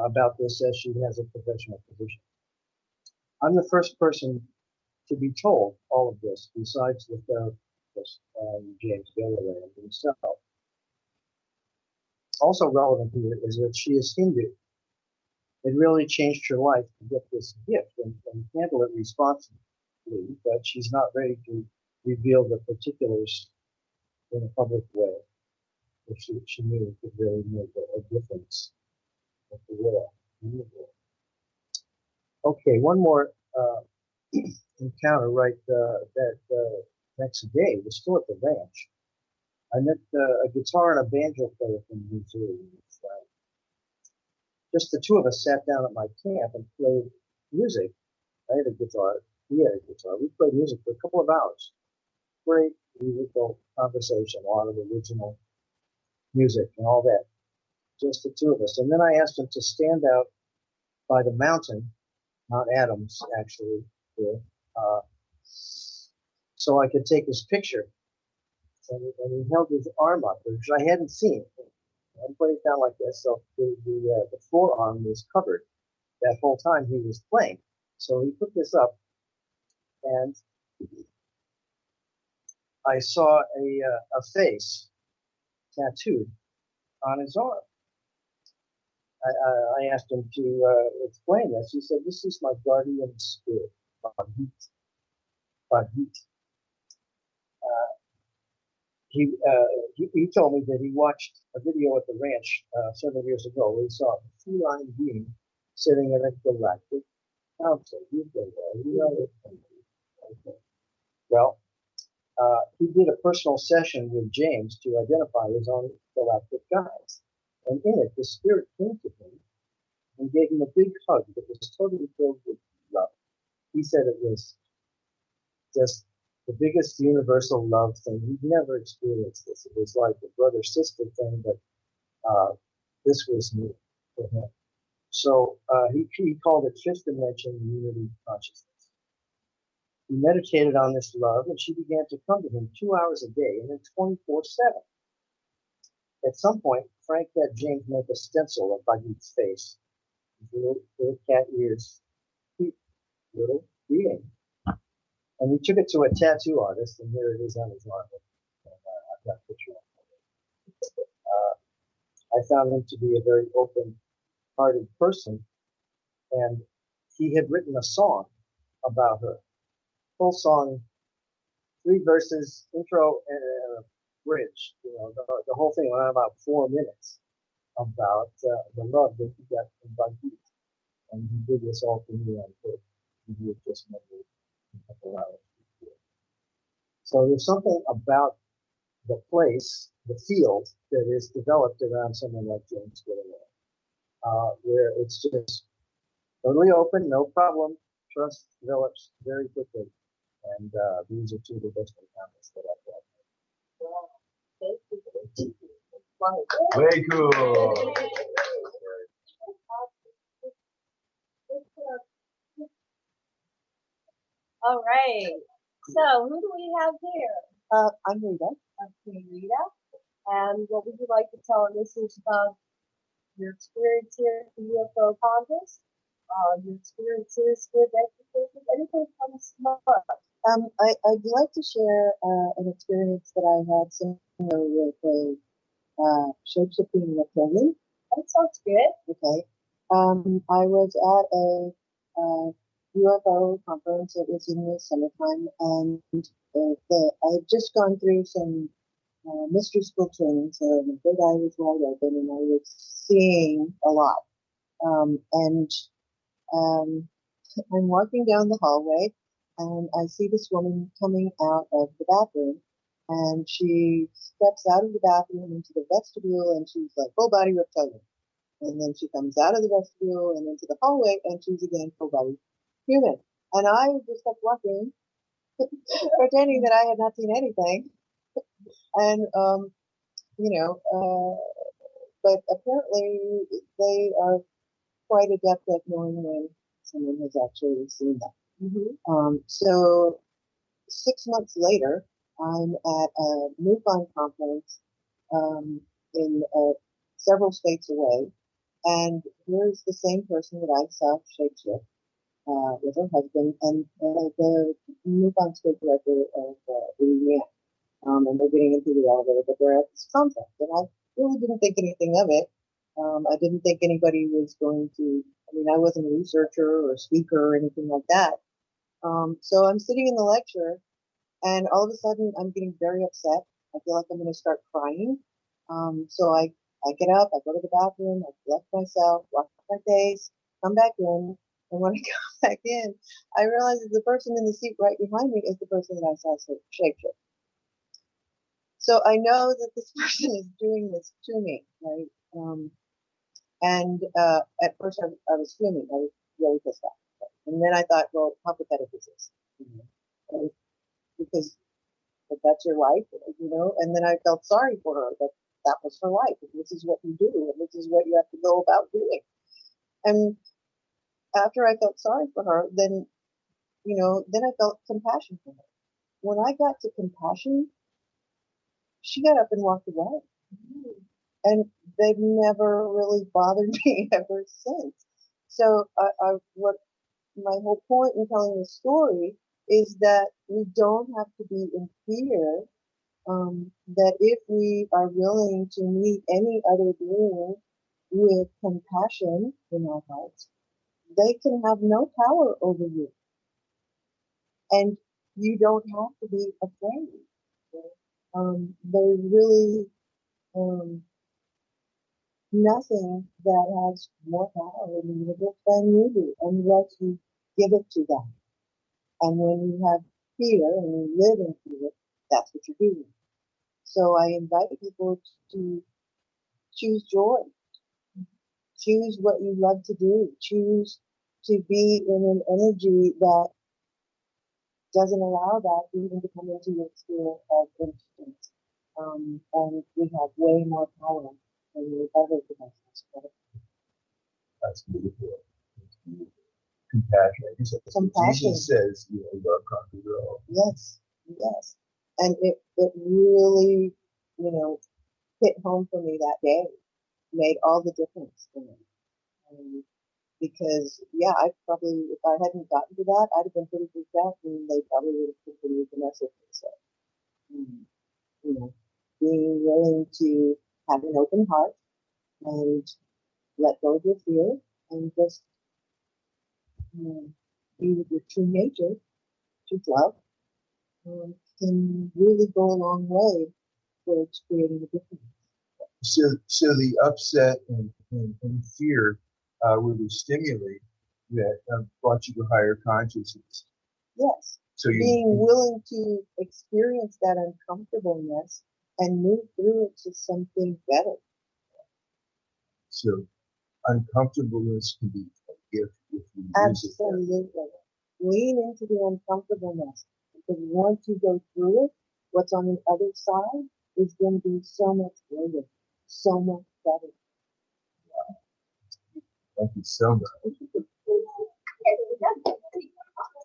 about this, as she has a professional position. I'm the first person to be told all of this, besides the therapist, James Gilliland himself. Also relevant here is that she is Hindu. It really changed her life to get this gift and handle it responsibly, but she's not ready to reveal the particulars in a public way, if she knew it could really make a difference in the world. Okay, one more encounter right that next day was still at the ranch. I met a guitar and a banjo player from Missouri. Just the two of us sat down at my camp and played music. I had a guitar. He had a guitar. We played music for a couple of hours. Great musical conversation, a lot of original music and all that. Just the two of us. And then I asked him to stand out by the mountain Mount Adams, actually, here, so I could take his picture. And he held his arm up, which I hadn't seen. I put it down like this, so the forearm was covered that whole time he was playing. So he put this up, and I saw a face tattooed on his arm. I asked him to explain this. He said, "This is my guardian spirit, Bahit." Bahit. He told me that he watched a video at the ranch several years ago where he saw a feline being sitting in a galactic council. You've been there. You know it. Okay. Well, he did a personal session with James to identify his own galactic guides. And in it, the spirit came to him and gave him a big hug that was totally filled with love. He said it was just the biggest universal love thing. He'd never experienced this. It was like a brother-sister thing, but this was new for him. So he called it fifth dimension unity consciousness. He meditated on this love, and she began to come to him 2 hours a day, and then 24/7. At some point, Frank had James make a stencil of Bahit's face, his little cat ears, little reading. And we took it to a tattoo artist, and here it is on his arm. And, I've got a picture of it. I found him to be a very open-hearted person, and he had written a song about her. Full song, 3 verses, intro and a bridge. You know, the whole thing went on about 4 minutes about the love that he got from Bahit. And he did this all for me on tape. He had just met me a couple hours before. So there's something about the place, the field, that is developed around someone like James Gilliland, where it's just totally open, no problem. Trust develops very quickly. And these are 2 of the best encounters that I've had. Wow. Thank you. Very cool. All right. So who do we have here? I'm Rita. Okay, Rita. And what would you like to tell our listeners about your experience here at the UFO Congress? Your experiences with exorcism? Anything comes up? I'd like to share an experience that I had similar with a shape-shifting reptilian. That sounds good. Okay. I was at a UFO conference. It was in the summertime, and I had just gone through some mystery school training, so the third eye was wide open, and I was seeing a lot. I'm walking down the hallway, and I see this woman coming out of the bathroom, and she steps out of the bathroom into the vestibule, and she's like full body reptilian. And then she comes out of the vestibule and into the hallway, and she's again full body human. And I just kept walking, pretending that I had not seen anything. And, but apparently they are quite adept at knowing when someone has actually seen them. Mm-hmm. So 6 months later, I'm at a MUFON conference in several states away, and here's the same person that I saw shapeshift with her husband, and the MUFON state director of Rita. And they're getting into the elevator, but they're at this conference, and I really didn't think anything of it. I didn't think anybody was going to, I wasn't a researcher or a speaker or anything like that. So I'm sitting in the lecture, and all of a sudden I'm getting very upset. I feel like I'm going to start crying. So I get up, I go to the bathroom, I collect myself, wash my face, come back in, and when I come back in, I realize that the person in the seat right behind me is the person that I saw shapeshift. So I know that this person is doing this to me, right? And at first I was fuming. I was really pissed off. And then I thought, well, how pathetic is this? Because that's your life, And then I felt sorry for her that was her life. And this is what you do, and this is what you have to go about doing. And after I felt sorry for her, then, then I felt compassion for her. When I got to compassion, she got up and walked away. And they've never really bothered me ever since. So what my whole point in telling the story is that we don't have to be in fear, that if we are willing to meet any other being with compassion in our hearts, they can have no power over you. And you don't have to be afraid. There's really nothing that has more power in the universe than you do, unless you give it to them. And when you have fear and you live in fear, that's what you're doing. So I invite people to choose joy. Choose what you love to do. Choose to be in an energy that doesn't allow that even to come into your sphere of influence. And we have way more power than we ever could. That's beautiful. Compassion. I guess that's what Jesus says, love conquers all. Yes, yes. And it really, hit home for me that day. Made all the difference for me. Because, I probably, if I hadn't gotten to that, I'd have been pretty freaked out, and they probably would have continued to mess with me. So, being willing to have an open heart and let go of your fear and just be with your true nature, true love, can really go a long way towards creating a difference. So the upset and fear were the stimuli that brought you to higher consciousness. Yes. So being willing to experience that uncomfortableness and move through it to something better. So uncomfortableness can be a gift if you use it. Absolutely. Lean into the uncomfortableness, because once you go through it, what's on the other side is going to be so much greater, so much better. Wow. Thank you so much.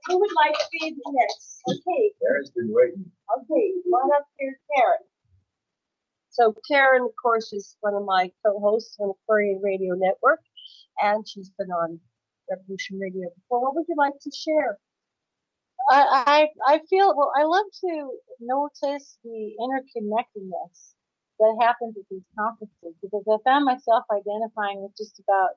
Who would like to be the next? Okay. Karen's been waiting. Okay, come on up here, Karen. So Karen, of course, is one of my co-hosts on Aquarian Radio Network, and she's been on Revolution Radio before. What would you like to share? I feel, well, I love to notice the interconnectedness that happens at these conferences, because I found myself identifying with just about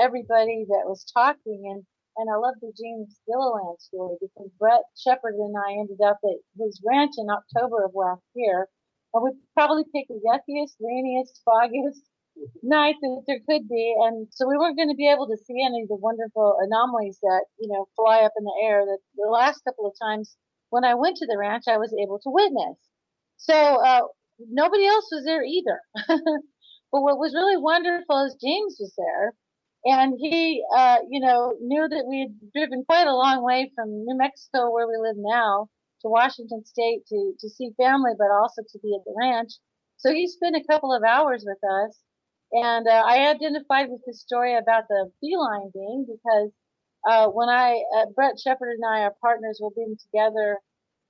everybody that was talking, and I love the James Gilliland story, because Bret Shepard and I ended up at his ranch in October of last year, and we probably picked the yuckiest, rainiest, foggiest night that there could be, and so we weren't going to be able to see any of the wonderful anomalies that fly up in the air that the last couple of times when I went to the ranch I was able to witness. So nobody else was there either. But what was really wonderful is James was there, and he knew that we had driven quite a long way from New Mexico, where we live now, to Washington State to see family, but also to be at the ranch. So he spent a couple of hours with us. And I identified with the story about the feline being, because when Bret Shepard and I, our partners, will be together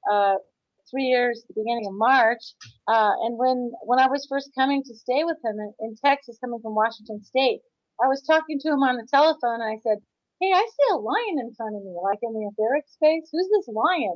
3 years at the beginning of March. And when I was first coming to stay with him in Texas, coming from Washington State, I was talking to him on the telephone, and I said, "Hey, I see a lion in front of me, like in the etheric space. Who's this lion?"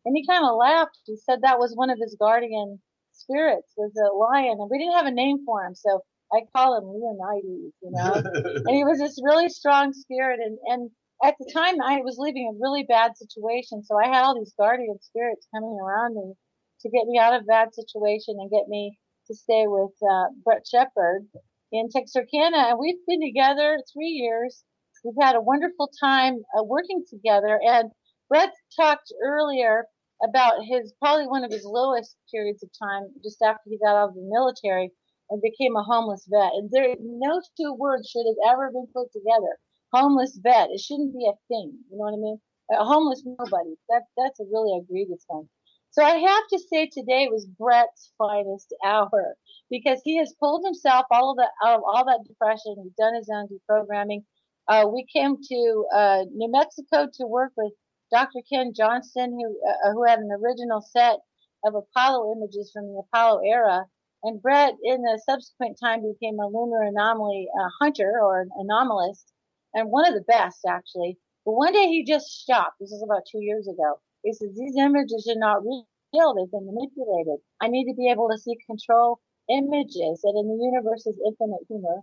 And he kind of laughed. He said that was one of his guardian spirits, was a lion, and we didn't have a name for him, so I call him Leonidas, and he was this really strong spirit. And at the time, I was leaving a really bad situation, so I had all these guardian spirits coming around me to get me out of that situation and get me to stay with Bret Shepard in Texarkana. And we've been together 3 years. We've had a wonderful time working together. And Bret talked earlier about probably one of his lowest periods of time, just after he got out of the military and became a homeless vet. And no two words should have ever been put together. Homeless vet. It shouldn't be a thing. You know what I mean? A homeless nobody. That's a really egregious thing. So I have to say today was Bret's finest hour, because he has pulled himself out of all that depression. He's done his own deprogramming. We came to New Mexico to work with Dr. Ken Johnston, who had an original set of Apollo images from the Apollo era. And Bret, in the subsequent time, became a lunar anomaly hunter or an anomalist, and one of the best, actually. But one day he just stopped. This is about 2 years ago. He says, these images are not real. They've been manipulated. I need to be able to see control images. And in the universe's infinite humor,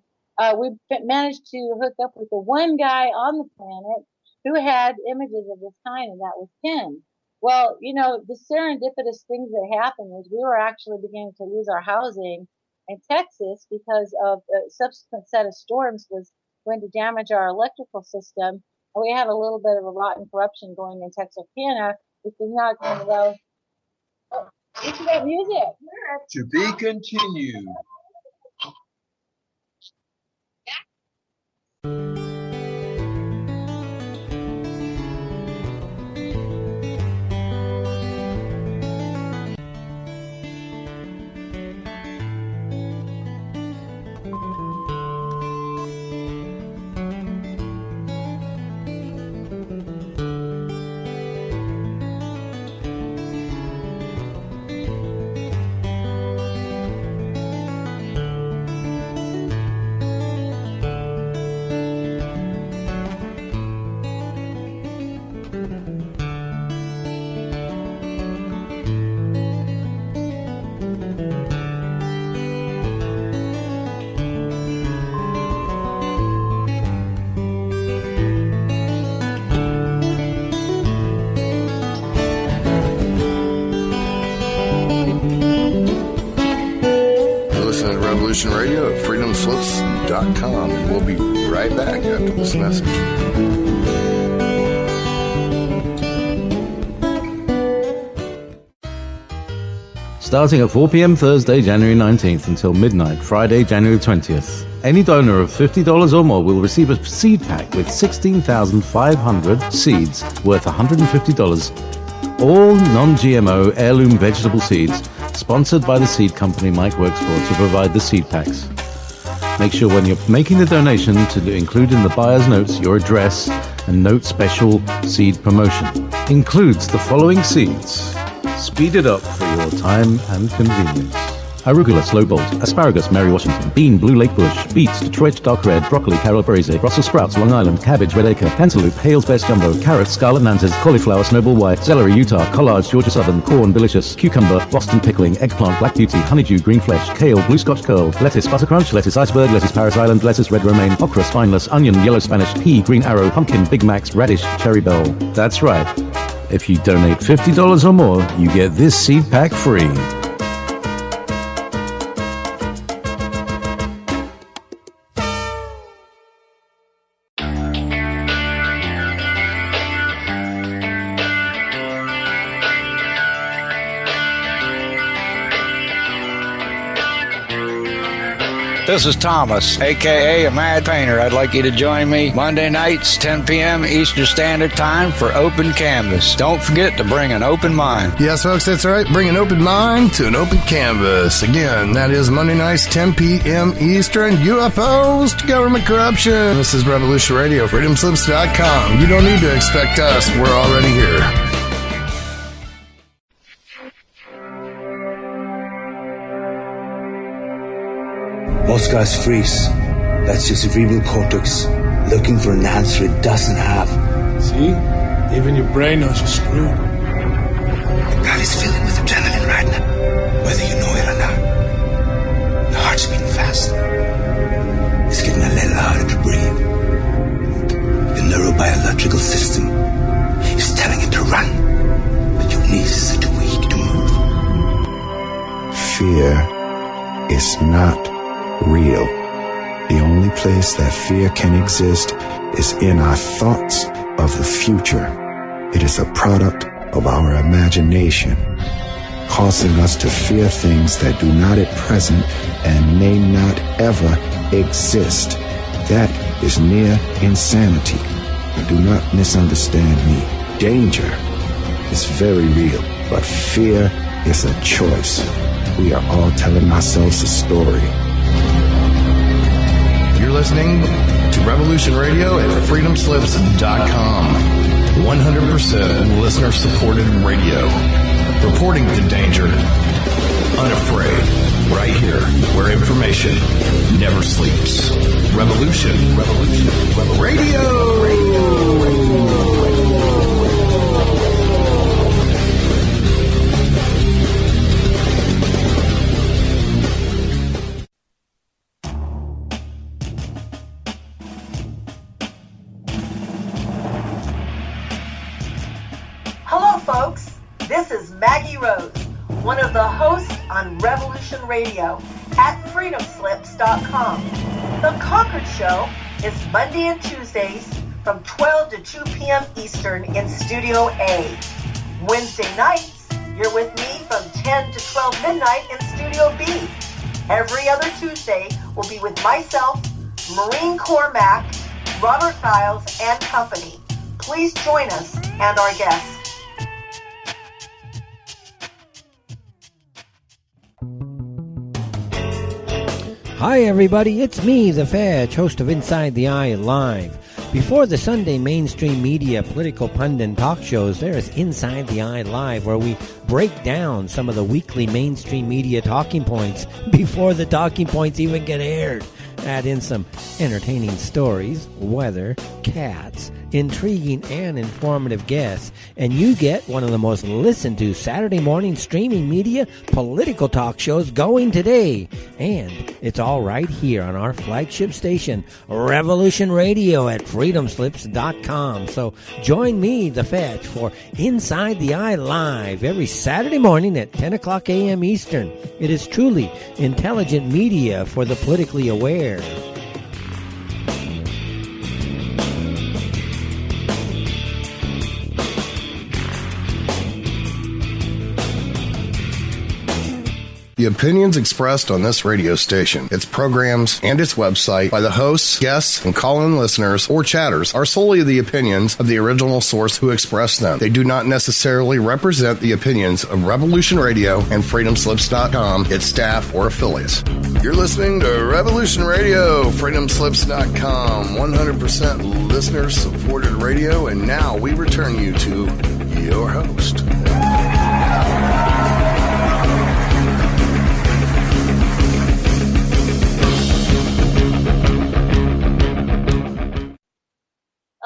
we managed to hook up with the one guy on the planet who had images of this kind, and that was Ken. Well, you know, the serendipitous things that happened was we were actually beginning to lose our housing in Texas because of a subsequent set of storms was going to damage our electrical system. And we had a little bit of a rotten corruption going in Texarkana, which is not going to go. Oh, listen to that music. To be continued. Radio at freedomslips.com, and we'll be right back after this message. Starting at 4 p.m. Thursday, January 19th until midnight, Friday, January 20th. Any donor of $50 or more will receive a seed pack with 16,500 seeds worth $150. All non-GMO heirloom vegetable seeds sponsored by the seed company Mike works for to provide the seed packs. Make sure when you're making the donation to include in the buyer's notes your address and note special seed promotion. Includes the following seeds. Speed it up for your time and convenience. Arugula Slow Bolt, asparagus Mary Washington, bean Blue Lake Bush, beets Detroit Dark Red, broccoli Carol Brazier, Brussels sprouts Long Island, cabbage Red Acre, cantaloupe Hales Best Jumbo, carrots Scarlet Nantes, cauliflower Snowball White, celery Utah, collards Georgia Southern, corn Delicious, cucumber Boston Pickling, eggplant Black Beauty, honeydew Green Flesh, kale Blue Scotch Curl, lettuce Butter Crunch, lettuce Iceberg, lettuce Paris Island, lettuce Red Romaine, okra Spineless, onion Yellow Spanish, pea Green Arrow, pumpkin Big Macs, radish Cherry Bell. That's right. If you donate $50 or more, you get this seed pack free. This is Thomas, a.k.a. a Mad Painter. I'd like you to join me Monday nights, 10 p.m. Eastern Standard Time for Open Canvas. Don't forget to bring an open mind. Yes, folks, that's right. Bring an open mind to an open canvas. Again, that is Monday nights, 10 p.m. Eastern. UFOs to government corruption. This is Revolution Radio, freedomslips.com. You don't need to expect us. We're already here. Most guys freeze. That's your cerebral cortex looking for an answer it doesn't have. See? Even your brain knows you're screwed. The body's filling with adrenaline right now, whether you know it or not. Your heart's beating fast. It's getting a little harder to breathe. The neurobiological system is telling it to run, but your knees are too weak to move. Fear is not real. The only place that fear can exist is in our thoughts of the future. It is a product of our imagination, causing us to fear things that do not at present and may not ever exist. That is near insanity. Do not misunderstand me. Danger is very real, but fear is a choice. We are all telling ourselves a story. You're listening to Revolution Radio at freedomslips.com. 100% listener-supported radio. Reporting the danger. Unafraid. Right here, where information never sleeps. Revolution Radio. Hello, folks. This is Maggie Rose, one of the hosts on Revolution Radio at freedomslips.com. The Concord Show is Monday and Tuesdays from 12 to 2 p.m. Eastern in Studio A. Wednesday nights, you're with me from 10 to 12 midnight in Studio B. Every other Tuesday will be with myself, Marine Corps Mac, Robert Giles, and company. Please join us and our guests. Hi everybody, it's me, the Fetch, host of Inside the Eye Live. Before the Sunday mainstream media political pundit talk shows, there is Inside the Eye Live, where we break down some of the weekly mainstream media talking points before the talking points even get aired. Add in some entertaining stories, weather, cats, intriguing and informative guests, and you get one of the most listened to Saturday morning streaming media political talk shows going today. And it's all right here on our flagship station, Revolution Radio at freedomslips.com. So join me, the Fetch, for Inside the Eye Live every Saturday morning at 10 o'clock a.m. Eastern. It is truly intelligent media for the politically aware. The opinions expressed on this radio station, its programs, and its website by the hosts, guests, and call-in listeners or chatters are solely the opinions of the original source who expressed them. They do not necessarily represent the opinions of Revolution Radio and freedomslips.com, its staff, or affiliates. You're listening to Revolution Radio, freedomslips.com, 100% listener-supported radio, and now we return you to your host.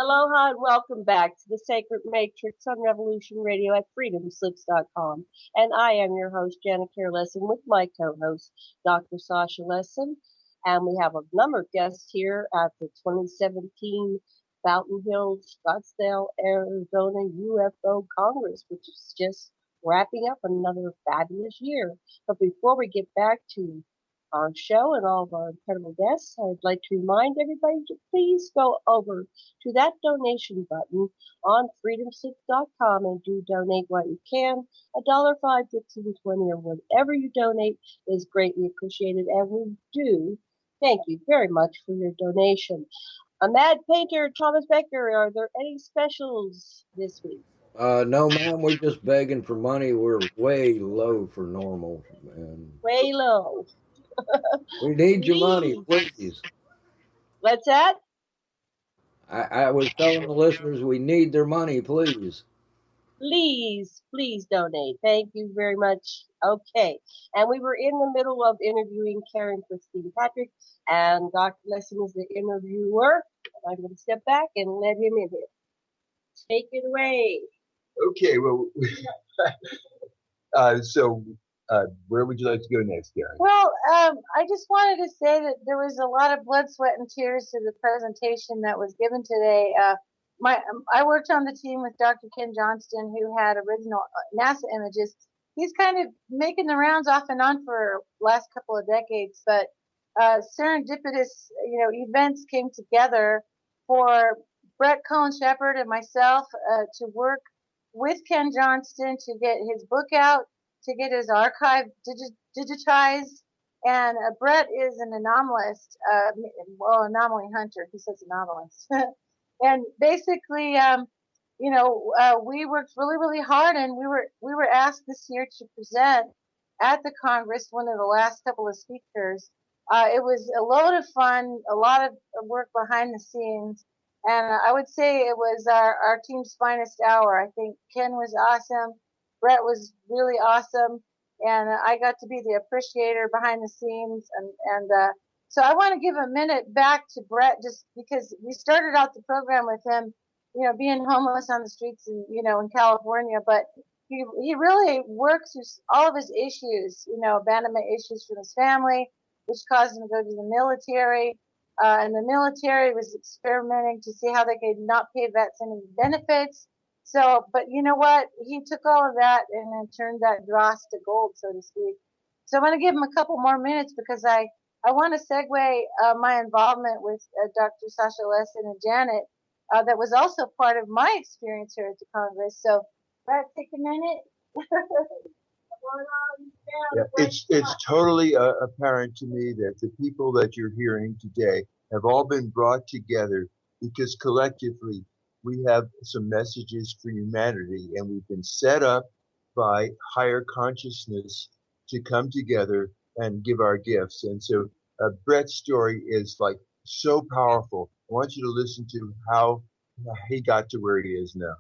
Aloha and welcome back to the Sacred Matrix on Revolution Radio at freedomslips.com. And I am your host, Janet Care Lessin, with my co-host, Dr. Sasha Lessin. And we have a number of guests here at the 2017 Fountain Hills, Scottsdale, Arizona UFO Congress, which is just wrapping up another fabulous year. But before we get back to our show and all of our incredible guests, I'd like to remind everybody to please go over to that donation button on freedomslips.com and do donate what you can. $1, $5, $15, $20, or whatever you donate is greatly appreciated, and we do thank you very much for your donation. A Mad Painter, Thomas Becker, are there any specials this week? No, ma'am, we're just begging for money. We're way low for normal. And way low. We need your money, please. What's that? I was telling the listeners we need their money, please. Please donate. Thank you very much. Okay. And we were in the middle of interviewing Karen Christine Patrick, and Dr. Lessin is the interviewer. I'm going to step back and let him in here. Take it away. Okay, well, where would you like to go next, Karen? Well, I just wanted to say that there was a lot of blood, sweat, and tears to the presentation that was given today. I worked on the team with Dr. Ken Johnston, who had original NASA images. He's kind of making the rounds off and on for the last couple of decades, but serendipitous, events came together for Bret Shepherd and myself to work with Ken Johnston to get his book out, to get his archive digitized. And Bret is an anomalist, anomaly hunter. He says anomalist. And basically, we worked really, really hard, and we were asked this year to present at the Congress, one of the last couple of speakers, It was a load of fun, a lot of work behind the scenes, and I would say it was our team's finest hour. I think Ken was awesome, Bret was really awesome, and I got to be the appreciator behind the scenes. And so I want to give a minute back to Bret, just because we started out the program with him, being homeless on the streets in California, but he really worked through all of his issues, abandonment issues from his family, which caused him to go to the military. And the military was experimenting to see how they could not pay vets any benefits. So, but you know what? He took all of that and then turned that dross to gold, so to speak. So I'm going to give him a couple more minutes because I want to segue my involvement with Dr. Sasha Lessin and Janet that was also part of my experience here at the Congress. So, Bret, take a minute. Yeah, it's totally apparent to me that the people that you're hearing today have all been brought together because collectively we have some messages for humanity, and we've been set up by higher consciousness to come together and give our gifts. And so Bret's story is like so powerful. I want you to listen to how he got to where he is now.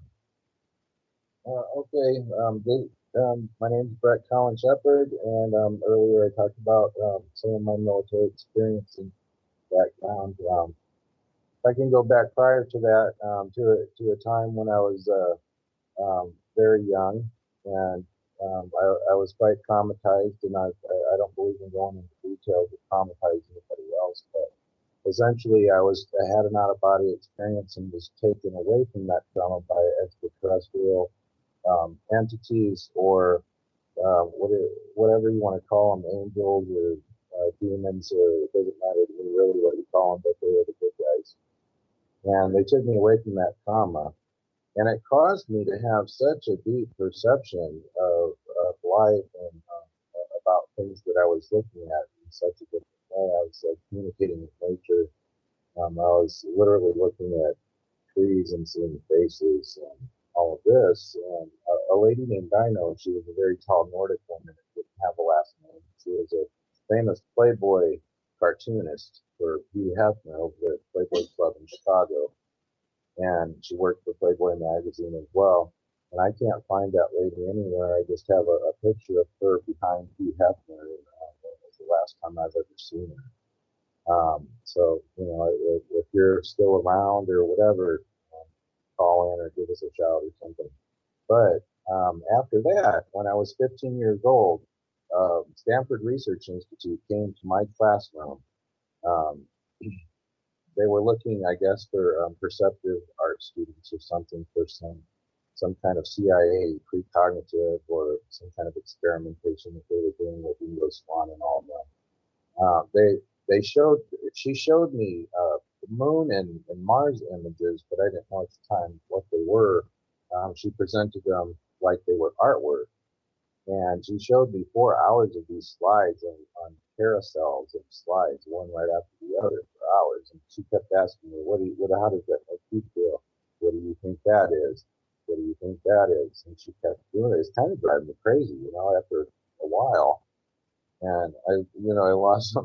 My name's Bret Colin Shepard, and earlier I talked about some of my military experience and background. If I can go back prior to that, to a time when I was very young, and I was quite traumatized, and I don't believe in going into details to traumatize anybody else, but essentially I had an out-of-body experience and was taken away from that trauma by extraterrestrial entities, or whatever you want to call them, angels or demons, or it doesn't matter really what you call them, but they were the good guys. And they took me away from that trauma, and it caused me to have such a deep perception of life and about things that I was looking at in such a different way. I was communicating with nature. I was literally looking at trees and seeing faces and all of this. And a lady named Dino, she was a very tall Nordic woman that didn't have a last name. She was a famous Playboy cartoonist for Hugh Hefner over at Playboy Club in Chicago. And she worked for Playboy magazine as well. And I can't find that lady anywhere. I just have a picture of her behind Hugh Hefner. It was the last time I've ever seen her. So, if you're still around or whatever, call in or give us a shout or something. But after that, when I was 15 years old, Stanford Research Institute came to my classroom. They were looking, I guess, for perceptive art students or something, for some kind of CIA precognitive or some kind of experimentation that they were doing with Ingo Swan and all of them. She showed me the moon and Mars images, but I didn't know at the time what they were. She presented them like they were artwork, and she showed me 4 hours of these slides on carousels of slides, one right after the other for hours. And she kept asking me, how does that make you feel? What do you think that is? What do you think that is? And she kept doing it. It's kind of driving me crazy, after a while. And I lost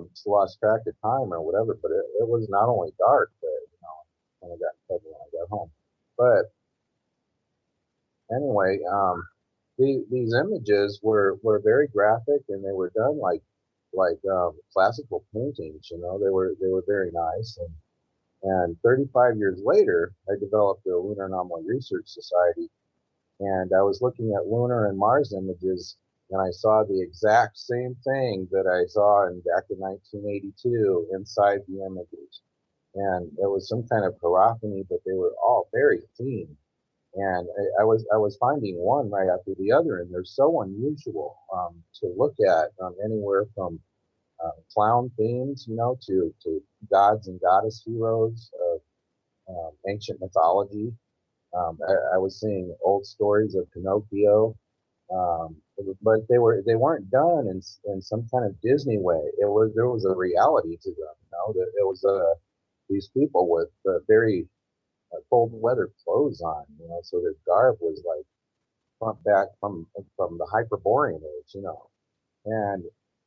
track of time or whatever, but it was not only dark, but, when I got in trouble when I got home. But anyway, these images were very graphic, and they were done like classical paintings. They were very nice. And 35 years later, I developed the Lunar Anomaly Research Society, and I was looking at lunar and Mars images, and I saw the exact same thing that I saw back in 1982 inside the images. And it was some kind of hierophany, but they were all very clean. And I was finding one right after the other, and they're so unusual to look at, anywhere from clown themes, to gods and goddess heroes of ancient mythology. I was seeing old stories of Pinocchio, but they weren't done in some kind of Disney way. There was a reality to them. That it was these people with very cold weather clothes on, so their garb was like front back from the Hyperborean age, and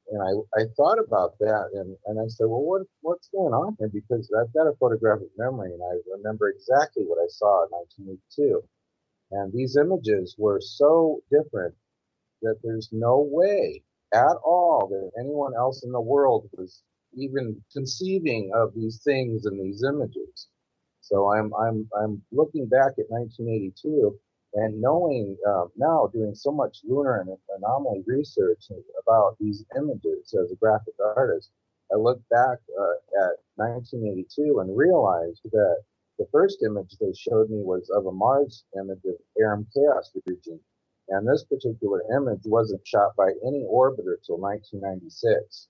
I thought about that, and I said, well, what's going on here? Because I've got a photographic memory, and I remember exactly what I saw in 1982. And these images were so different that there's no way at all that anyone else in the world was even conceiving of these things in these images. So I'm looking back at 1982 and knowing now, doing so much lunar and anomaly research about these images as a graphic artist, I look back at 1982 and realized that the first image they showed me was of a Mars image of Aram Chaos region. And this particular image wasn't shot by any orbiter till 1996.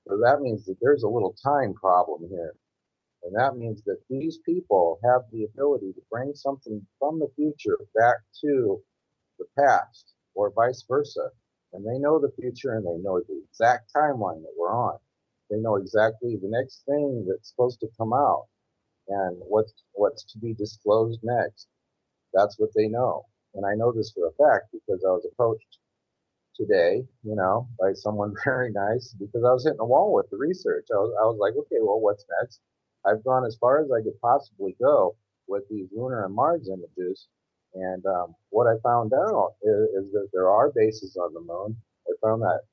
So that means that there's a little time problem here. And that means that these people have the ability to bring something from the future back to the past, or vice versa. And they know the future, and they know the exact timeline that we're on. They know exactly the next thing that's supposed to come out and what's to be disclosed next. That's what they know. And I know this for a fact because I was approached today, by someone very nice, because I was hitting a wall with the research. I was like, okay, well, what's next? I've gone as far as I could possibly go with these lunar and Mars images. And what I found out is that there are bases on the moon. I found that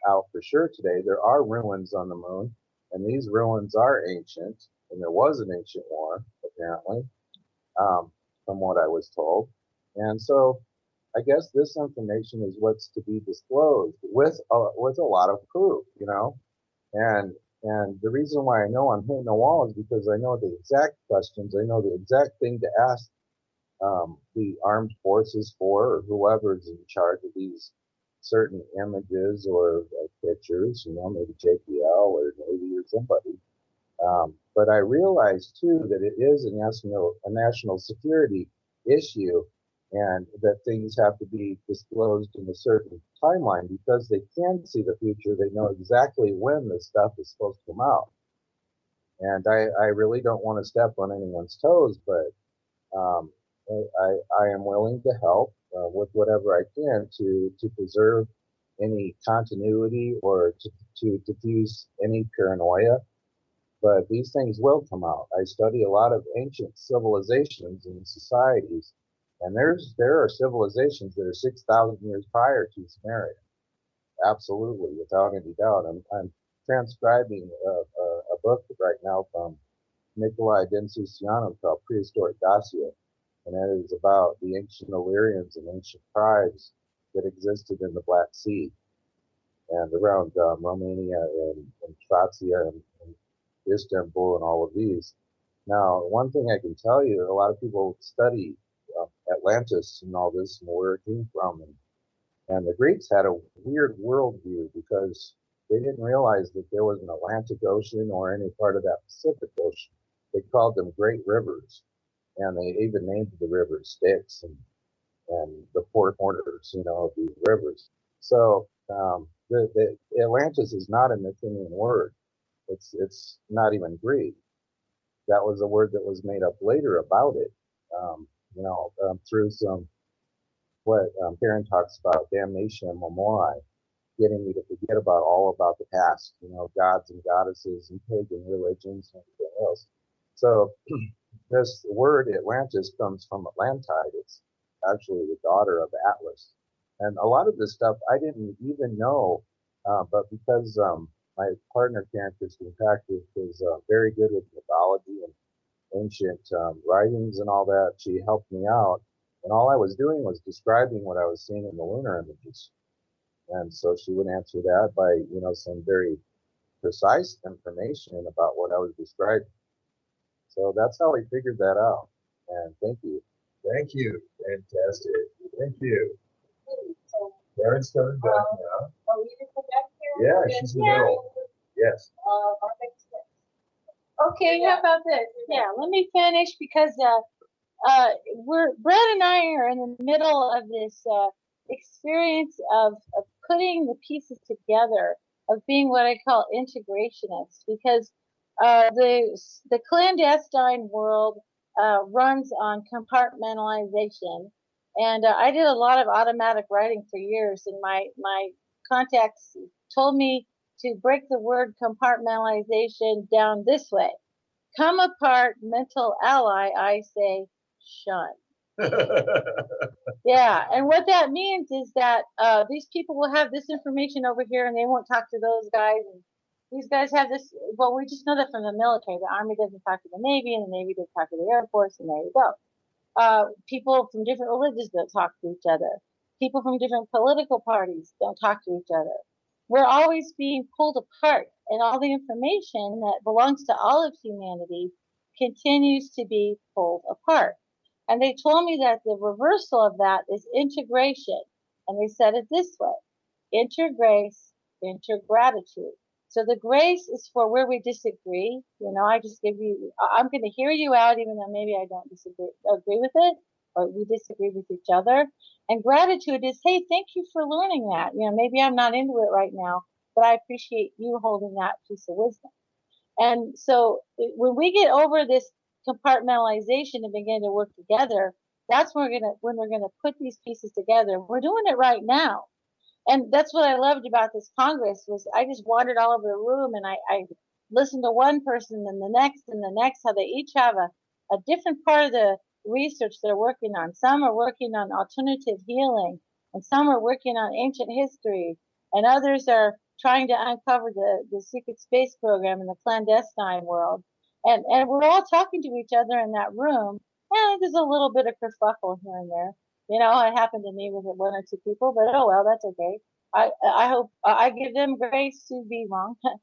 out for sure today. There are ruins on the moon, and these ruins are ancient. And there was an ancient war, apparently, from what I was told. And so I guess this information is what's to be disclosed with a lot of proof, And the reason why I know I'm hitting the wall is because I know the exact questions. I know the exact thing to ask the armed forces for, or whoever's in charge of these certain images or pictures, maybe JPL or Navy or somebody. But I realize too that it is a national security issue, and that things have to be disclosed in a certain timeline because they can see the future. They know exactly when this stuff is supposed to come out. And I really don't want to step on anyone's toes, but I am willing to help with whatever I can to preserve any continuity or to diffuse any paranoia. But these things will come out. I study a lot of ancient civilizations and societies, and there are civilizations that are 6,000 years prior to Sumeria. Absolutely, without any doubt. I'm transcribing a book right now from Nikolai Densusiano called Prehistoric Dossier, and that is about the ancient Illyrians and ancient tribes that existed in the Black Sea and around Romania and Tracia and Istanbul and all of these. Now, one thing I can tell you, a lot of people study Atlantis and all this and where it came from. And the Greeks had a weird worldview because they didn't realize that there was an Atlantic Ocean or any part of that Pacific Ocean. They called them great rivers. And they even named the rivers Styx and the four corners, of these rivers. So the Atlantis is not an Athenian word. It's not even Greek. That was a word that was made up later about it, through some, what Karen talks about, damnation and memori, getting you to forget all about the past, gods and goddesses and pagan religions and everything else. So this word Atlantis comes from Atlantide. It's actually the daughter of Atlas. And a lot of this stuff I didn't even know, but because my partner, Karen Christine Patrick, is very good with mythology and ancient writings and all that. She helped me out. And all I was doing was describing what I was seeing in the lunar images. And so she would answer that by, some very precise information about what I was describing. So that's how I figured that out. And thank you. Thank you. Fantastic. Thank you. Karen's coming back now. Oh, you can come back here? Yeah, she's in the middle. Yes. Okay, how about this? Yeah, let me finish because Bret and I are in the middle of this experience of putting the pieces together, of being what I call integrationists, because the clandestine world runs on compartmentalization. And I did a lot of automatic writing for years, and my contacts told me to break the word compartmentalization down this way. Come apart, mental ally, I say, shun. Yeah, and what that means is that these people will have this information over here and they won't talk to those guys. And these guys have this, well, we just know that from the military. The Army doesn't talk to the Navy and the Navy doesn't talk to the Air Force, and there you go. People from different religions don't talk to each other. People from different political parties don't talk to each other. We're always being pulled apart, and all the information that belongs to all of humanity continues to be pulled apart. And they told me that the reversal of that is integration. And they said it this way: intergrace, intergratitude. So the grace is for where we disagree. You know, I just give you, I'm going to hear you out, even though maybe I don't agree with it, or we disagree with each other. And gratitude is, hey, thank you for learning that. You know, maybe I'm not into it right now, but I appreciate you holding that piece of wisdom. And so when we get over this compartmentalization and begin to work together, that's when we're gonna put these pieces together. We're doing it right now. And that's what I loved about this Congress was I just wandered all over the room and I listened to one person and the next, how they each have a different part of the research they're working on. Some are working on alternative healing, and some are working on ancient history, and others are trying to uncover the secret space program in the clandestine world. And we're all talking to each other in that room. And there's a little bit of kerfuffle here and there. You know, it happened to me with one or two people, but oh well, that's okay. I hope I give them grace to be wrong. Maybe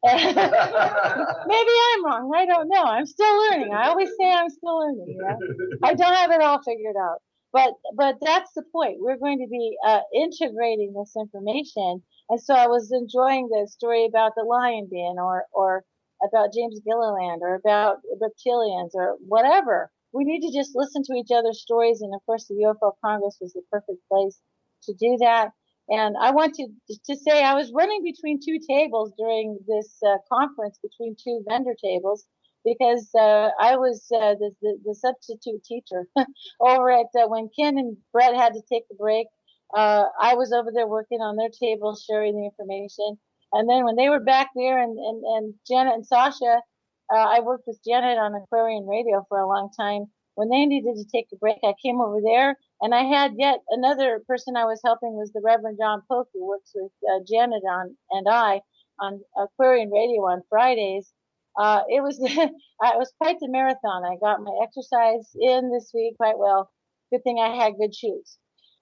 I'm wrong. I don't know. I'm still learning. I always say I'm still learning. You know? I don't have it all figured out. But that's the point. We're going to be integrating this information. And so I was enjoying the story about the lion bin or about James Gilliland or about reptilians or whatever. We need to just listen to each other's stories. And of course, the UFO Congress was the perfect place to do that. And I want to say I was running between two tables during this conference, between two vendor tables, because I was the substitute teacher over at when Ken and Bret had to take the break. I was over there working on their table, sharing the information. And then when they were back there and Janet and Sasha, I worked with Janet on Aquarian Radio for a long time. When they needed to take a break, I came over there, and I had yet another person I was helping was the Reverend John Polk, who works with Janet and I on Aquarian Radio on Fridays. It was quite the marathon. I got my exercise in this week quite well. Good thing I had good shoes.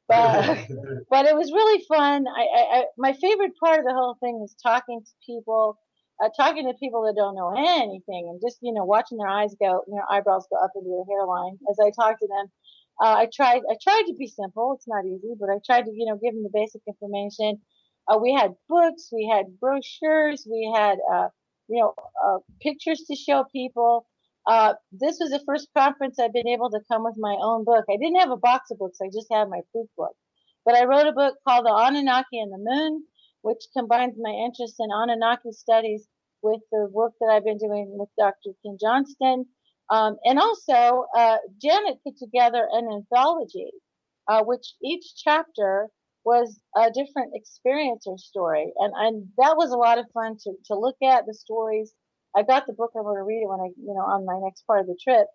But it was really fun. My favorite part of the whole thing was talking to people that don't know anything, and just watching their eyes go, eyebrows go up into their hairline as I talk to them. I tried to be simple. It's not easy, but I tried to give them the basic information. We had books, we had brochures, we had pictures to show people. This was the first conference I've been able to come with my own book. I didn't have a box of books. I just had my proof book. But I wrote a book called The Anunnaki and the Moon, which combines my interest in Anunnaki studies with the work that I've been doing with Dr. Ken Johnston. And also, Janet put together an anthology, which each chapter was a different experiencer story. And that was a lot of fun to look at the stories. I got the book. I'm going to read it when on my next part of the trip.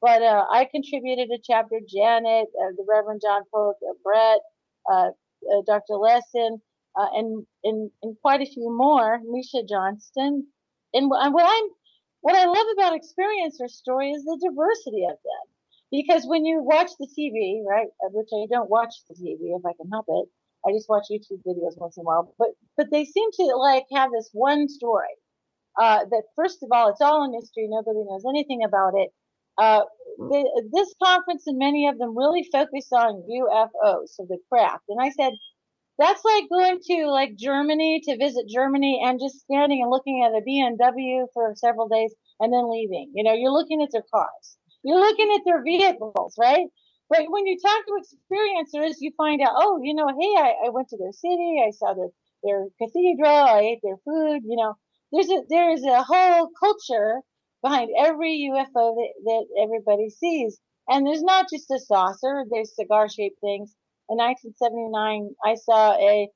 But I contributed a chapter. Janet, the Reverend John Polk, Bret, Dr. Lessin, and quite a few more. Miesha Johnston. And what I love about experiencer story is the diversity of them. Because when you watch the TV, right, which I don't watch the TV if I can help it, I just watch YouTube videos once in a while. But they seem to have this one story. That first of all, it's all a mystery. Nobody knows anything about it. This conference and many of them really focus on UFOs, so the craft. And I said, that's like going to Germany to visit Germany and just standing and looking at a BMW for several days and then leaving. You're looking at their cars. You're looking at their vehicles, right? But when you talk to experiencers, you find out, hey, I went to their city. I saw their cathedral. I ate their food. There's a whole culture behind every UFO that everybody sees. And there's not just a saucer. There's cigar-shaped things. In 1979, I saw a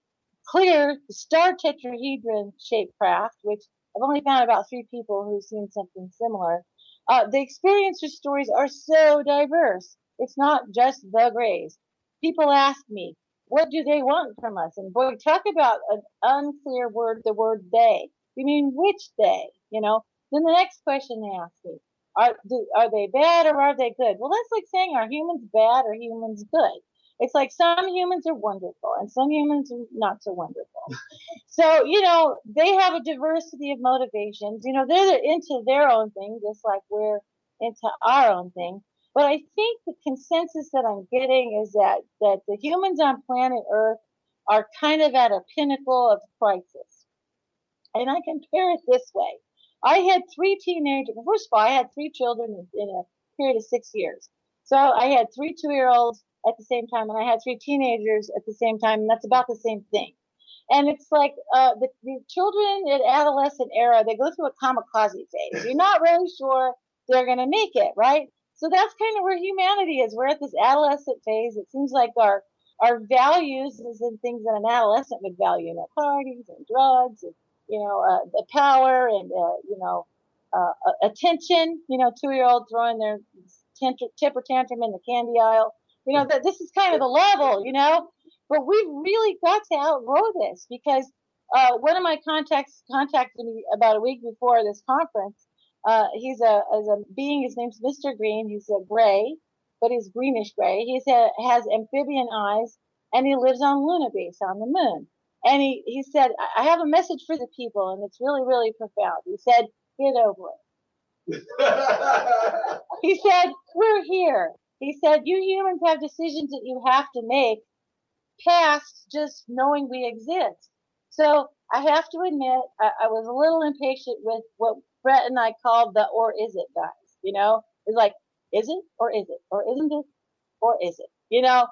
clear star tetrahedron shaped craft, which I've only found about 3 people who've seen something similar. The experiencer stories are so diverse. It's not just the Greys. People ask me, what do they want from us? And boy, talk about an unclear word, the word they. You mean which they? You know? Then the next question they ask me, are they bad or are they good? Well, that's like saying, are humans bad or humans good? It's like some humans are wonderful and some humans are not so wonderful. So, you know, they have a diversity of motivations. You know, they're into their own thing, just like we're into our own thing. But I think the consensus that I'm getting is that the humans on planet Earth are kind of at a pinnacle of crisis. And I compare it this way. I had 3 teenagers. First of all, I had 3 children in a period of 6 years. So I had 3 2-year-olds at the same time, and I had 3 teenagers at the same time, and that's about the same thing. And it's like the children in adolescent era, they go through a kamikaze phase. You're not really sure they're going to make it, right? So that's kind of where humanity is. We're at this adolescent phase. It seems like our values is in things that an adolescent would value, you know, parties and drugs and, you know, the power and, you know, attention, you know, 2-year-old throwing their temper tantrum in the candy aisle. You know, that this is kind of the level, you know, but we've really got to outgrow this because one of my contacts contacted me about a week before this conference. He's a being, his name's Mr. Green. He's a gray, but he's greenish gray. He has amphibian eyes, and he lives on Luna Base on the moon. And he said, I have a message for the people, and it's really, really profound. He said, get over it. He said, we're here. He said, you humans have decisions that you have to make past just knowing we exist. So I have to admit, I was a little impatient with what Bret and I called the or is it guys. You know, it's like, is it or is it? Or isn't it? Or is it? You know,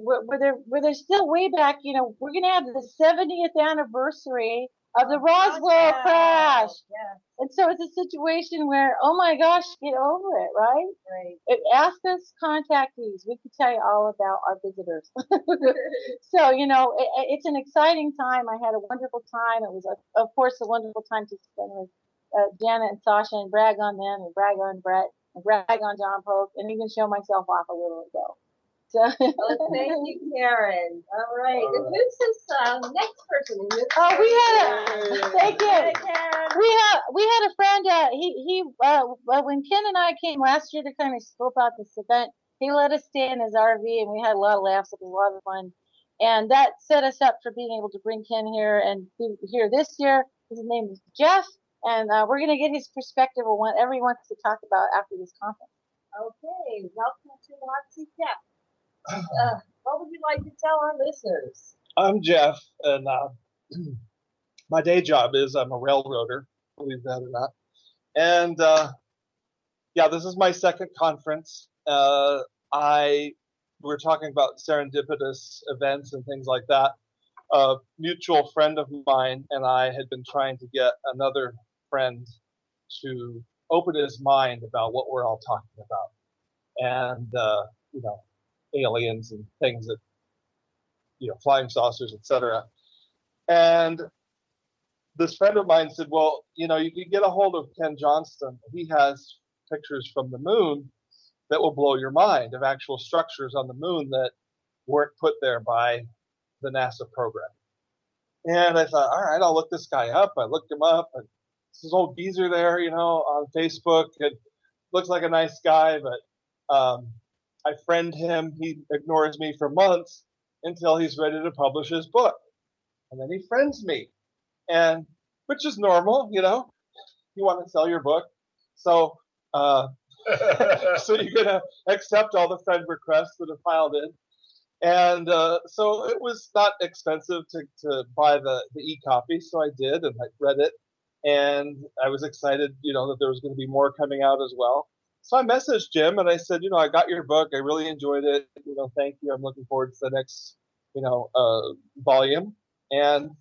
where they're still way back, you know, we're going to have the 70th anniversary of the Roswell crash. Yeah. And so it's a situation where, oh my gosh, get over it, right? Right. Ask us contactees. We could tell you all about our visitors. So, you know, it's an exciting time. I had a wonderful time. It was, of course, a wonderful time to spend with Janet and Sasha and brag on them and brag on Bret and brag on John Pope and even show myself off a little ago. So, well, thank you, Karen. All right. And who's this next person? Thank you. We had a friend. When Ken and I came last year to kind of scope out this event, he let us stay in his RV, and we had a lot of laughs. It was a lot of fun, and that set us up for being able to bring Ken here and be here this year. His name is Jeff, and we're going to get his perspective on whatever he wants to talk about after this conference. Okay. Welcome to Nazi Jeff. What would you like to tell our listeners? I'm Jeff, and my day job is I'm a railroader, believe that or not. And this is my second conference. We're talking about serendipitous events and things like that. A mutual friend of mine and I had been trying to get another friend to open his mind about what we're all talking about. And, you know, aliens and things that, you know, flying saucers, etc. And this friend of mine said, well, you know, you can get a hold of Ken Johnston. He has pictures from the moon that will blow your mind of actual structures on the moon that weren't put there by the NASA program. And I thought, all right, I'll look this guy up. I looked him up, and this old geezer there, you know, on Facebook. It looks like a nice guy, but I friend him. He ignores me for months until he's ready to publish his book. And then he friends me, and which is normal, you know. You want to sell your book. So so you're going to accept all the friend requests that are filed in. And so it was not expensive to buy the e-copy, so I did, and I read it. And I was excited, you know, that there was going to be more coming out as well. So I messaged Jim and I said, you know, I got your book. I really enjoyed it. You know, thank you. I'm looking forward to the next, you know, volume. And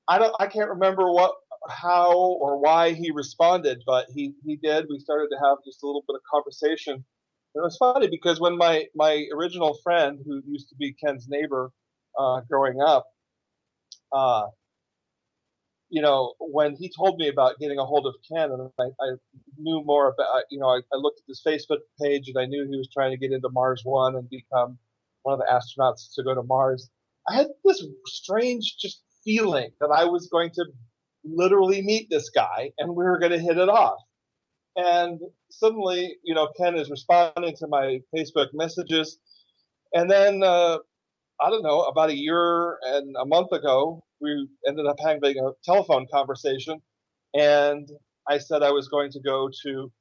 I can't remember how or why he responded, but he did. We started to have just a little bit of conversation. And it was funny because when my original friend, who used to be Ken's neighbor growing up, when he told me about getting a hold of Ken, and I knew more about, I looked at his Facebook page, and I knew he was trying to get into Mars One and become one of the astronauts to go to Mars. I had this strange just feeling that I was going to literally meet this guy, and we were going to hit it off. And suddenly, Ken is responding to my Facebook messages, and then I don't know, about a year and a month ago, we ended up having a telephone conversation, and I said I was going to go to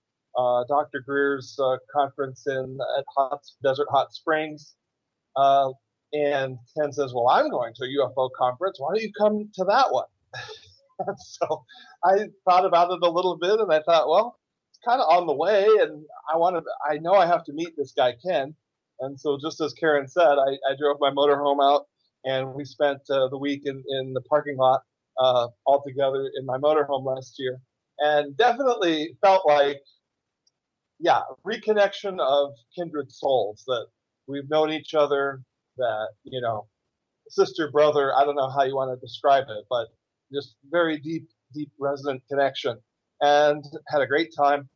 Dr. Greer's conference at Desert Hot Springs, and Ken says, well, I'm going to a UFO conference. Why don't you come to that one? So I thought about it a little bit, and I thought, well, it's kind of on the way, and I know I have to meet this guy, Ken. And so just as Karen said, I drove my motorhome out, and we spent the week in the parking lot all together in my motorhome last year, and definitely felt like, reconnection of kindred souls, that we've known each other, that, sister, brother, I don't know how you want to describe it, but just very deep, resonant connection, and had a great time.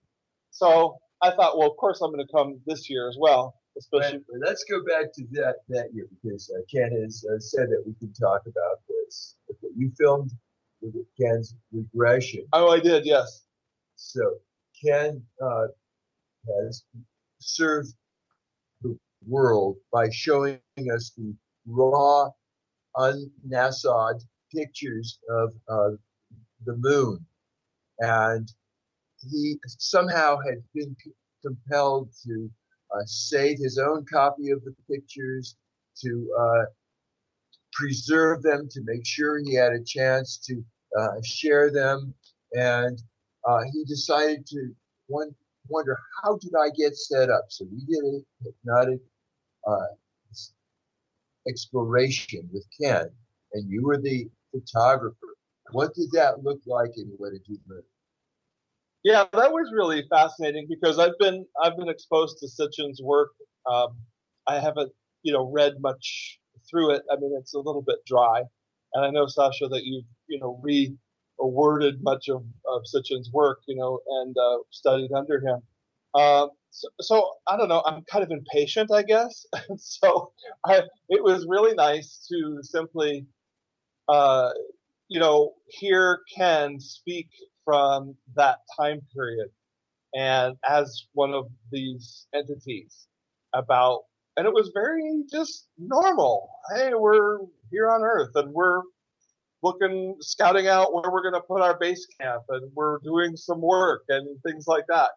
So I thought, well, of course I'm going to come this year as well. Especially. But let's go back to that year, because Ken has said that we can talk about this. Okay, you filmed with Ken's regression. Oh, I did, yes. So Ken has served the world by showing us the raw, un-NASA'd pictures of the moon. And he somehow had been compelled to save his own copy of the pictures, to preserve them, to make sure he had a chance to share them. And he decided to wonder, how did I get set up? So we did a hypnotic exploration with Ken, and you were the photographer. What did that look like, and what did you learn? Yeah, that was really fascinating, because I've been exposed to Sitchin's work. I haven't, read much through it. I mean, it's a little bit dry, and I know, Sasha, that you've, re-worded much of Sitchin's work, and studied under him. So I don't know. I'm kind of impatient, I guess. So it was really nice to simply, hear Ken speak from that time period, and as one of these entities and it was very just normal. Hey, we're here on Earth, and we're scouting out where we're going to put our base camp, and we're doing some work and things like that,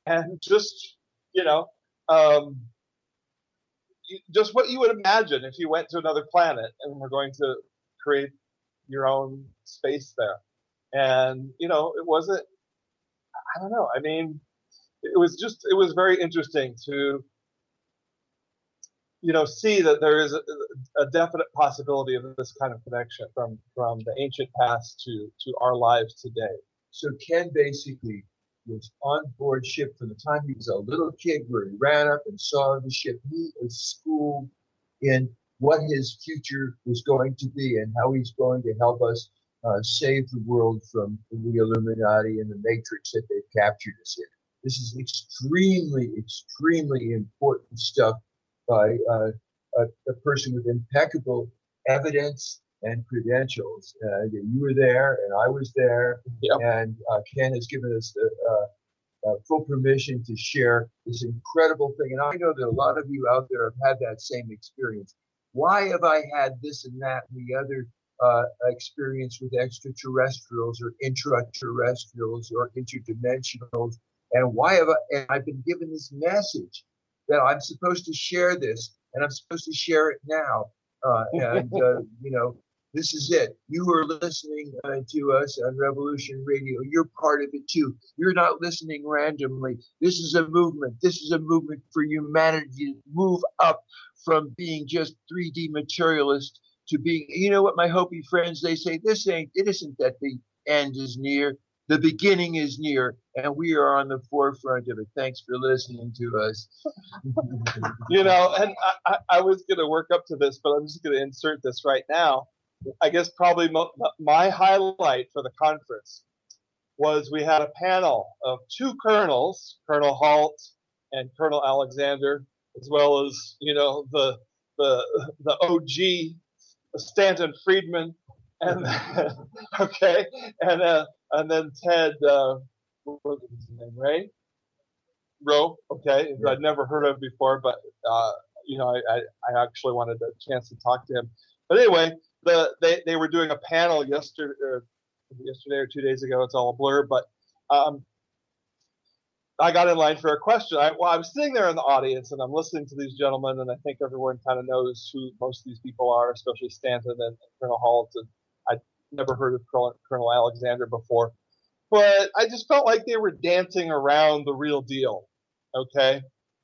and just, just what you would imagine if you went to another planet and we're going to create your own space there. And, it wasn't, I don't know. I mean, it was very interesting to, see that there is a definite possibility of this kind of connection from the ancient past to our lives today. So Ken basically was on board ship from the time he was a little kid, where he ran up and saw the ship. He was schooled in what his future was going to be and how he's going to help us save the world from the Illuminati and the Matrix that they've captured us in. This is extremely, extremely important stuff by a person with impeccable evidence and credentials. You were there, and I was there, yep. And Ken has given us the full permission to share this incredible thing. And I know that a lot of you out there have had that same experience. Why have I had this and that and the other experience with extraterrestrials or intraterrestrials or interdimensionals? And why have I've been given this message that I'm supposed to share this, and I'm supposed to share it now. This is it. You are listening to us on Revolution Radio. You're part of it too. You're not listening randomly. This is a movement. This is a movement for humanity to move up from being just 3D materialist to being, what my Hopi friends, they say, it isn't that the end is near. The beginning is near, and we are on the forefront of it. Thanks for listening to us. And I was going to work up to this, but I'm just going to insert this right now. I guess probably my highlight for the conference was we had a panel of two colonels, Colonel Halt and Colonel Alexander, as well as, you know, the OG Stanton Friedman, and okay, and then Ted, what was his name, Ray? Rowe, okay, I'd never heard of before, but you know, I actually wanted a chance to talk to him. But anyway, they were doing a panel yesterday or 2 days ago. It's all a blur, but I got in line for a question. I was sitting there in the audience, and I'm listening to these gentlemen, and I think everyone kind of knows who most of these people are, especially Stanton and Colonel Halt. And I'd never heard of Colonel Alexander before. But I just felt like they were dancing around the real deal, okay?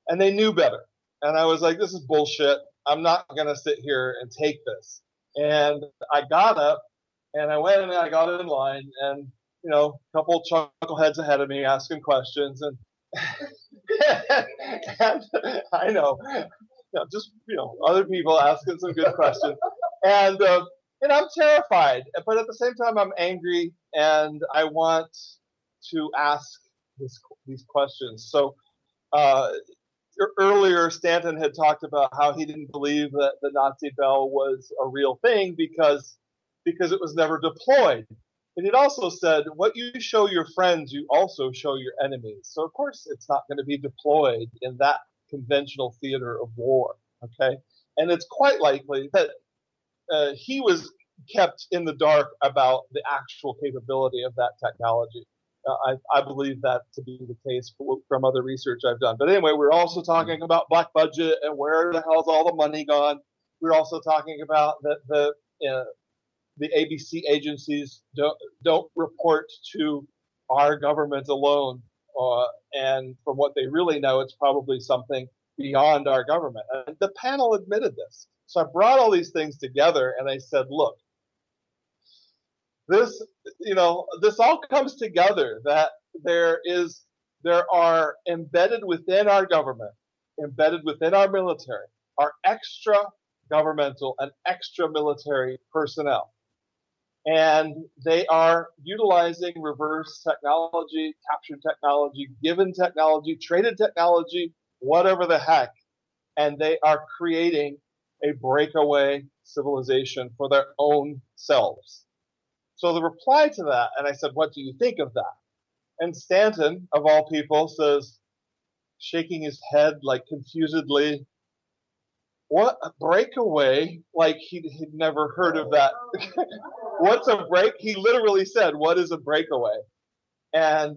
And they knew better. And I was like, this is bullshit. I'm not going to sit here and take this. And I got up, and I went and I got in line, and, you know, a couple chuckleheads ahead of me asking questions. And, and I know, just, you know, other people asking some good questions. And I'm terrified. But at the same time, I'm angry, and I want to ask these questions. So earlier, Stanton had talked about how he didn't believe that the Nazi bell was a real thing because it was never deployed. And he'd also said, what you show your friends, you also show your enemies. So, of course, it's not going to be deployed in that conventional theater of war, okay? And it's quite likely that he was kept in the dark about the actual capability of that technology. I believe that to be the case from other research I've done. But anyway, we're also talking about black budget and where the hell's all the money gone. We're also talking about that the ABC agencies don't report to our government alone. And from what they really know, it's probably something beyond our government. And the panel admitted this. So I brought all these things together, and I said, look, this all comes together, that there are embedded within our government, embedded within our military, are extra governmental and extra military personnel. And they are utilizing reverse technology, captured technology, given technology, traded technology, whatever the heck. And they are creating a breakaway civilization for their own selves. So the reply to that, and I said, what do you think of that? And Stanton, of all people, says, shaking his head like confusedly, what, a breakaway? Like he'd never heard of that. What's a break? He literally said, what is a breakaway? And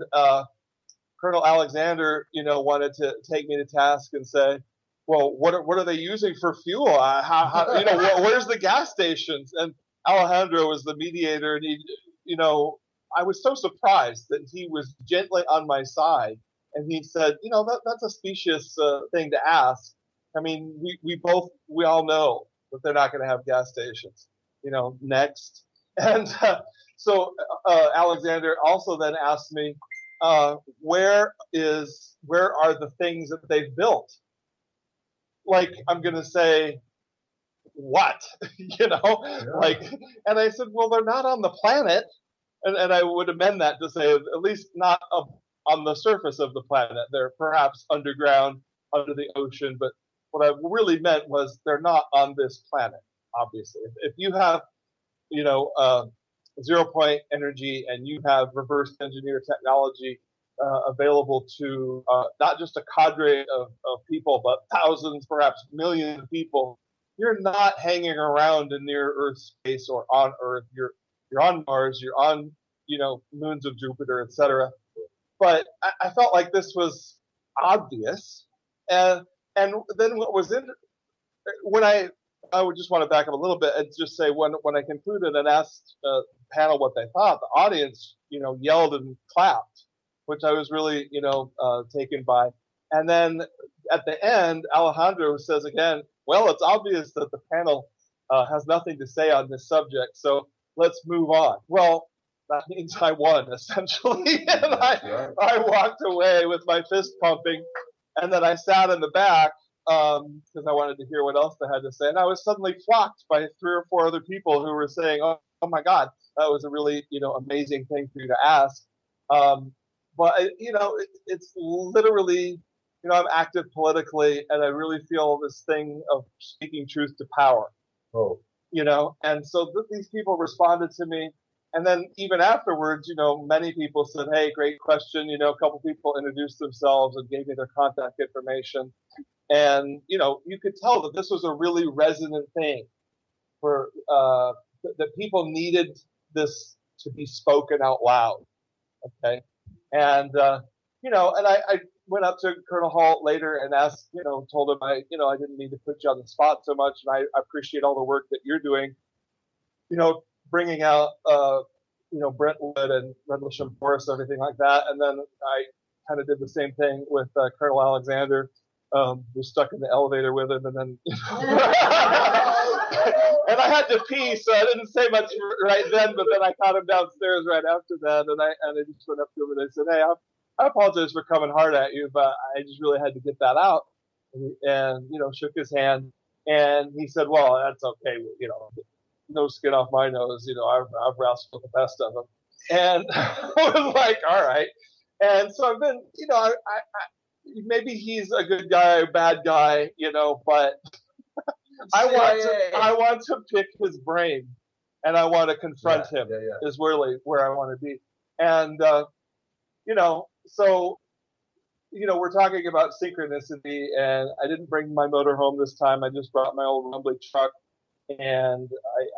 Colonel Alexander, wanted to take me to task and say, well, what are they using for fuel? Where's the gas stations? And Alejandro was the mediator, and he, I was so surprised that he was gently on my side, and he said, that's a specious thing to ask. I mean, we all know that they're not going to have gas stations, next. And so Alexander also then asked me, where are the things that they've built? Like, I'm going to say, what? And I said, well, they're not on the planet. And I would amend that to say, at least not on the surface of the planet. They're perhaps underground, under the ocean. But what I really meant was they're not on this planet, obviously. If you have, zero-point energy and you have reverse engineer technology available to not just a cadre of people, but thousands, perhaps millions of people, you're not hanging around in near Earth space or on Earth. You're on Mars. You're on, moons of Jupiter, etc. But I felt like this was obvious. And then what was when I would just want to back up a little bit and just say when I concluded and asked the panel what they thought, the audience, yelled and clapped, which I was really, taken by. And then at the end, Alejandro says again, well, it's obvious that the panel has nothing to say on this subject, so let's move on. Well, that means I won, essentially. And I walked away with my fist pumping, and then I sat in the back, because I wanted to hear what else they had to say. And I was suddenly flocked by 3 or 4 other people who were saying, oh my God, that was a really, amazing thing for you to ask. But it's literally, I'm active politically, and I really feel this thing of speaking truth to power. Oh. And so these people responded to me. And then even afterwards, many people said, hey, great question. A couple people introduced themselves and gave me their contact information. And, you could tell that this was a really resonant thing for that people needed this to be spoken out loud. Okay. And, and I went up to Colonel Halt later and asked, told him I didn't need to put you on the spot so much. And I appreciate all the work that you're doing, bringing out, Brentwood and Rendlesham Forest, everything like that. And then I kind of did the same thing with Colonel Alexander, was stuck in the elevator with him. And then, and I had to pee, so I didn't say much right then, but then I caught him downstairs right after that. And I just went up to him and I said, hey, I apologize for coming hard at you, but I just really had to get that out. And, shook his hand. And he said, well, that's okay. No skin off my nose. I've wrestled with the best of them. And I was like, all right. And so I've been, I maybe he's a good guy, a bad guy, but I want to pick his brain, and I want to confront him is really where I want to be. And, so, we're talking about synchronicity, and I didn't bring my motor home this time. I just brought my old rumbly truck, and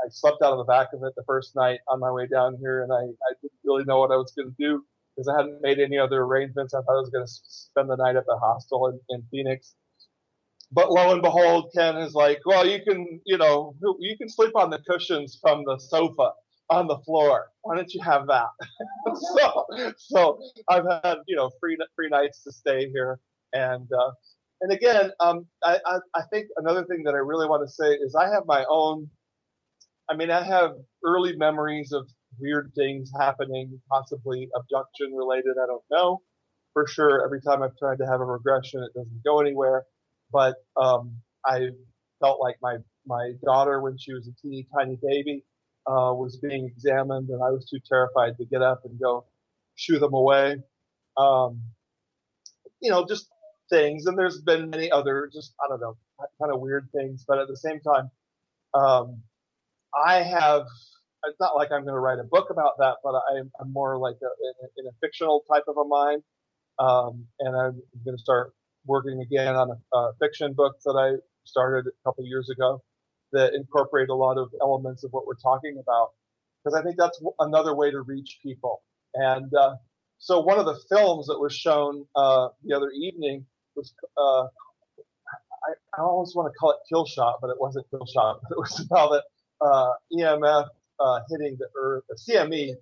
I slept out of the back of it the first night on my way down here, and I didn't really know what I was going to do because I hadn't made any other arrangements. I thought I was going to spend the night at the hostel in Phoenix. But lo and behold, Ken is like, well, you can sleep on the cushions from the sofa on the floor. Why don't you have that? so I've had, free nights to stay here. And again, I think another thing that I really want to say is I have my own, I have early memories of weird things happening, possibly abduction related. I don't know for sure. Every time I've tried to have a regression, it doesn't go anywhere. But I felt like my daughter, when she was a teeny tiny baby, was being examined, and I was too terrified to get up and go shoo them away. Just things. And there's been many other, just, I don't know, kind of weird things. But at the same time, it's not like I'm going to write a book about that, but I'm more like in a fictional type of a mind. And I'm going to start working again on a fiction book that I started a couple years ago that incorporate a lot of elements of what we're talking about, because I think that's another way to reach people. And so one of the films that was shown the other evening was, I almost want to call it Kill Shot, but it wasn't Kill Shot. It was about EMF hitting the Earth, CME.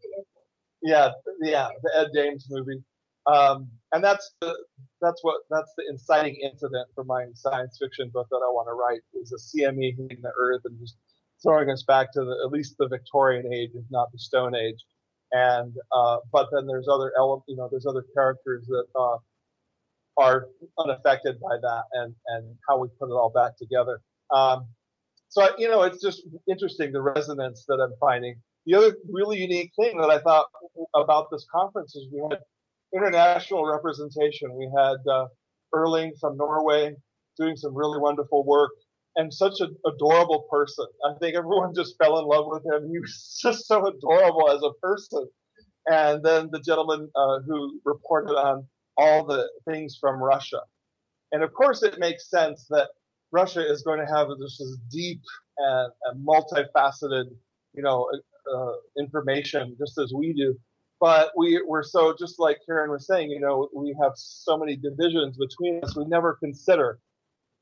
Yeah, the Ed Dames movie. And that's the inciting incident for my science fiction book that I want to write, is a CME hitting the Earth and just throwing us back to at least the Victorian age, if not the Stone Age. And but then there's other there's other characters that are unaffected by that, and how we put it all back together. So it's just interesting, the resonance that I'm finding. The other really unique thing that I thought about this conference is we had international representation. We had Erling from Norway doing some really wonderful work, and such an adorable person. I think everyone just fell in love with him. He was just so adorable as a person. And then the gentleman who reported on all the things from Russia. And of course it makes sense that Russia is going to have this deep and multifaceted, information, just as we do. But we're so, just like Karen was saying, we have so many divisions between us. We never consider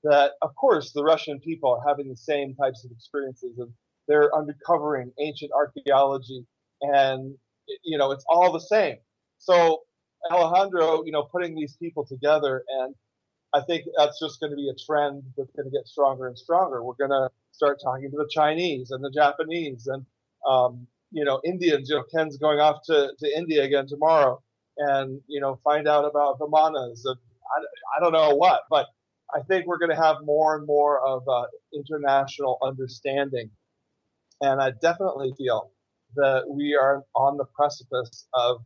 that, of course, the Russian people are having the same types of experiences, and they're uncovering ancient archaeology, and, it's all the same. So Alejandro, putting these people together, and I think that's just going to be a trend that's going to get stronger and stronger. We're going to start talking to the Chinese and the Japanese and, Indians. Ken's going off to India again tomorrow, and, find out about Vimanas. And I don't know what, but I think we're going to have more and more of international understanding. And I definitely feel that we are on the precipice of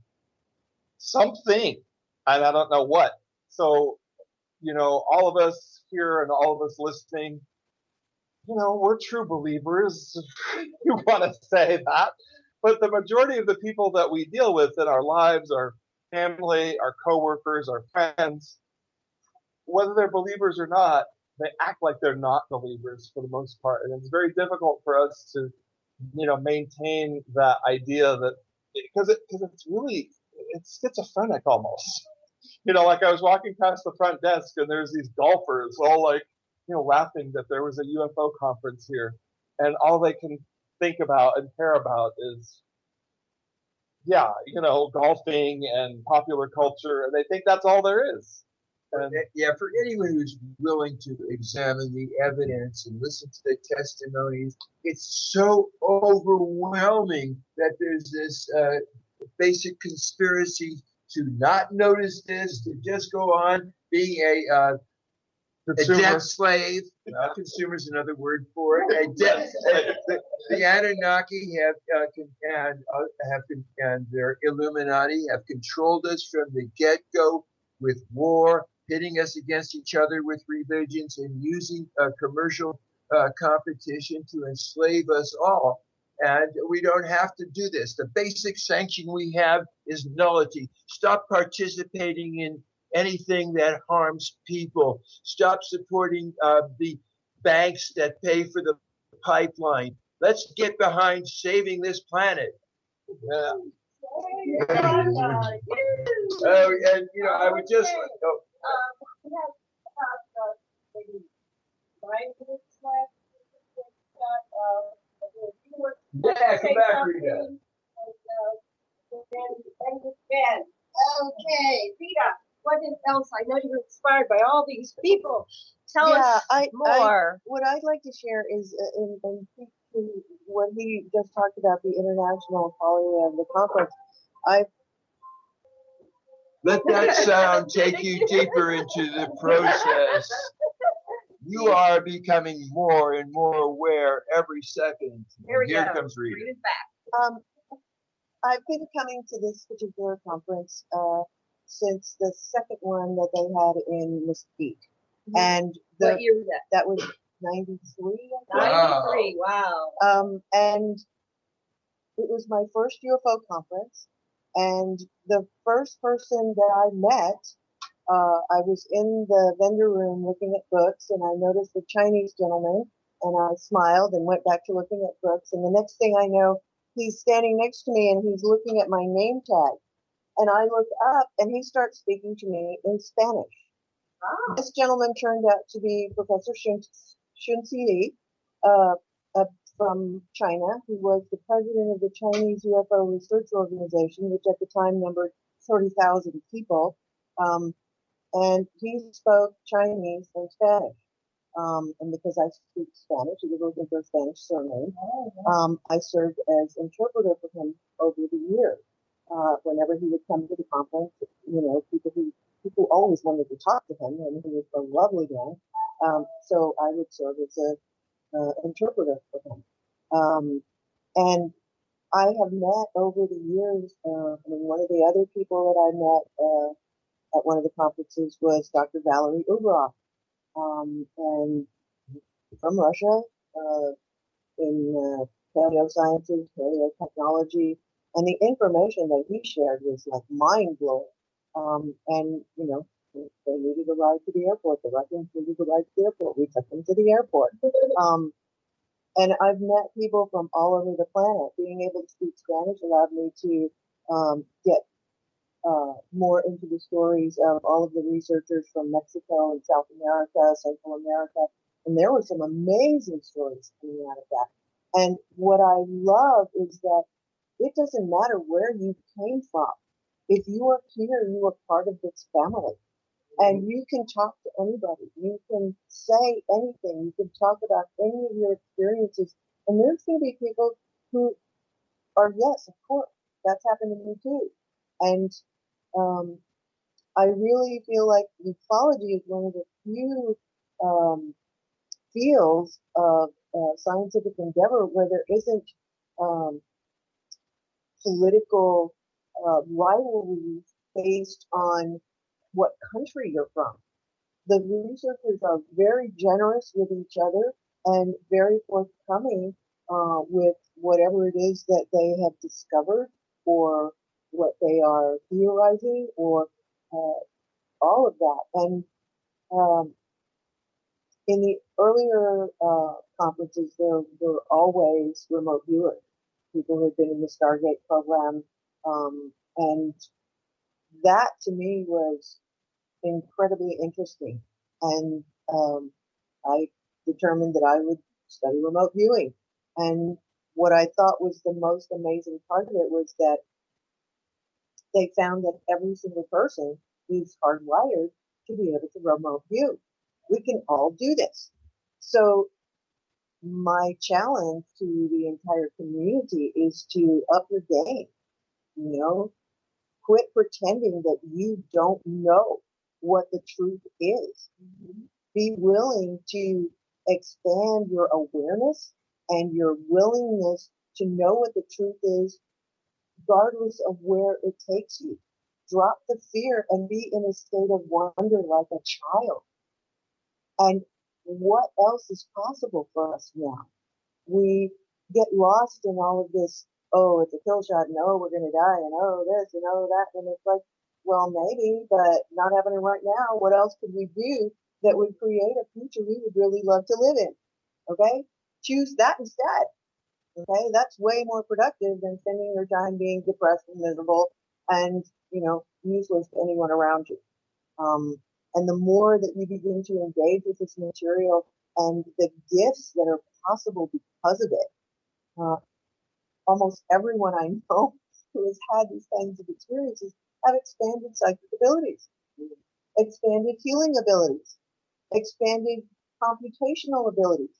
something, and I don't know what. So, all of us here and all of us listening, we're true believers, if you want to say that. But the majority of the people that we deal with in our lives, our family, our coworkers, our friends, whether they're believers or not, they act like they're not believers for the most part. And it's very difficult for us to, maintain that idea that, because it's really, it's schizophrenic almost. Like I was walking past the front desk and there's these golfers all like, laughing that there was a UFO conference here. And all they can think about and care about is, golfing and popular culture. And they think that's all there is. And for anyone who's willing to examine the evidence and listen to the testimonies, it's so overwhelming that there's this basic conspiracy to not notice this, to just go on being a debt slave. Consumer is another word for it. The Anunnaki and their Illuminati have controlled us from the get-go with war, pitting us against each other with religions, and using commercial competition to enslave us all. And we don't have to do this. The basic sanction we have is nullity. Stop participating in anything that harms people. Stop supporting the banks that pay for the pipeline. Let's get behind saving this planet. Yeah. And I would just. Yeah, come back, Rita. Okay, Rita, what else? I know you're inspired by all these people. Tell us more. What I'd like to share is what he just talked about, the international following of the conference. Let that sound take you deeper into the process. You are becoming more and more aware every second. Here comes Rita. Read it back. I've been coming to this particular conference since the second one that they had in Mesquite. Mm-hmm. And what year was that? That was 93. 93, wow. And it was my first UFO conference. And the first person that I met, I was in the vendor room looking at books, and I noticed a Chinese gentleman, and I smiled and went back to looking at books. And the next thing I know, he's standing next to me and he's looking at my name tag. And I look up and he starts speaking to me in Spanish. Wow. This gentleman turned out to be Professor Xunzi from China, who was the president of the Chinese UFO Research Organization, which at the time numbered 30,000 people. And he spoke Chinese and Spanish. And because I speak Spanish, he was looking for a Spanish surname. I served as interpreter for him over the years. Whenever he would come to the conference, people always wanted to talk to him, and he was a lovely guy. So I would serve as an interpreter for him. And I have met over the years, one of the other people that I met at one of the conferences was Dr. Valerie Uberoff, and from Russia, in paleosciences, paleotechnology, and the information that he shared was like mind-blowing. And, they needed a ride to the airport. The Russians needed a ride to the airport. We took them to the airport. And I've met people from all over the planet. Being able to speak Spanish allowed me to get more into the stories of all of the researchers from Mexico and South America, Central America. And there were some amazing stories coming out of that. And what I love is that it doesn't matter where you came from. If you are here, you are part of this family. And you can talk to anybody. You can say anything. You can talk about any of your experiences. And there's going to be people who are, yes, of course, that's happened to me too. And I really feel like ufology is one of the few fields of scientific endeavor where there isn't political rivalries based on what country you're from. The researchers are very generous with each other and very forthcoming with whatever it is that they have discovered or what they are theorizing or all of that. And in the earlier conferences, there were always remote viewers, people who had been in the Stargate program, and that to me was incredibly interesting. And I determined that I would study remote viewing. And what I thought was the most amazing part of it was that they found that every single person is hardwired to be able to remote view. We can all do this. So my challenge to the entire community is to up your game, quit pretending that you don't know what the truth is. Be willing to expand your awareness and your willingness to know what the truth is, regardless of where it takes you. Drop the fear and be in a state of wonder like a child. And what else is possible for us now? We get lost in all of this, oh, it's a kill shot, and oh, we're going to die, and oh, this, and oh, that. And it's like, well, maybe, but not happening right now. What else could we do that would create a future we would really love to live in? Okay? Choose that instead. Okay? That's way more productive than spending your time being depressed and miserable and, useless to anyone around you. And the more that you begin to engage with this material and the gifts that are possible because of it, almost everyone I know who has had these kinds of experiences have expanded psychic abilities, expanded healing abilities, expanded computational abilities.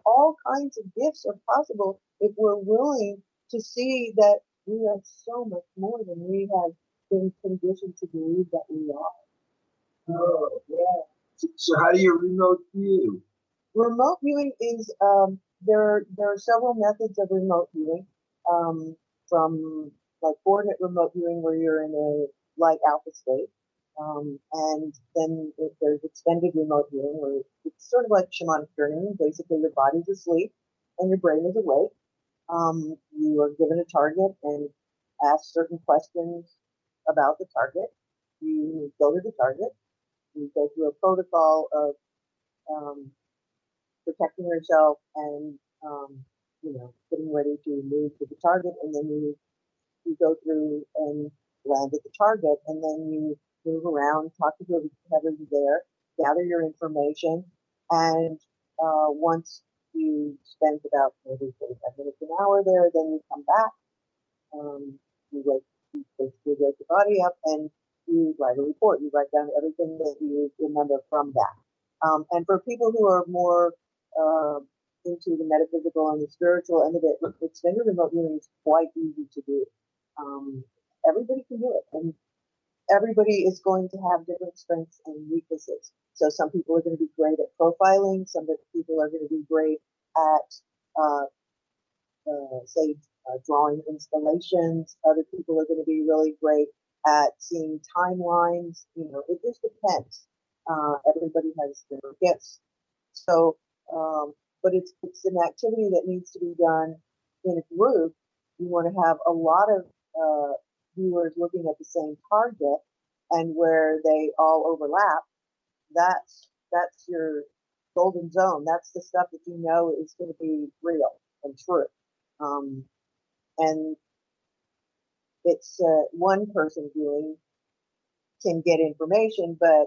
All kinds of gifts are possible if we're willing to see that we are so much more than we have been conditioned to believe that we are. Oh, yeah. So how do you remote view? Remote viewing is, there are several methods of remote viewing, from like coordinate remote viewing where you're in a light alpha state. And then there's extended remote viewing where it's sort of like shamanic journeying. Basically, your body's asleep and your brain is awake. You are given a target and ask certain questions about the target. You go to the target. You go through a protocol of protecting yourself and getting ready to move to the target, and then you go through and land at the target, and then you move around, talk to whoever's there, gather your information, and once you spend about maybe 45 minutes, an hour there, then you come back, you basically wake your body up, and you write a report. You write down everything that you remember from that. And for people who are more into the metaphysical and the spiritual end of it, extended remote viewing is quite easy to do. Everybody can do it, and everybody is going to have different strengths and weaknesses. So some people are going to be great at profiling. Some people are going to be great at, drawing installations. Other people are going to be really great at seeing timelines. It just depends. Everybody has different gifts. So, but it's an activity that needs to be done in a group. You want to have a lot of viewers looking at the same target, and where they all overlap, that's your golden zone. That's the stuff that you know is going to be real and true. And it's one person viewing can get information, but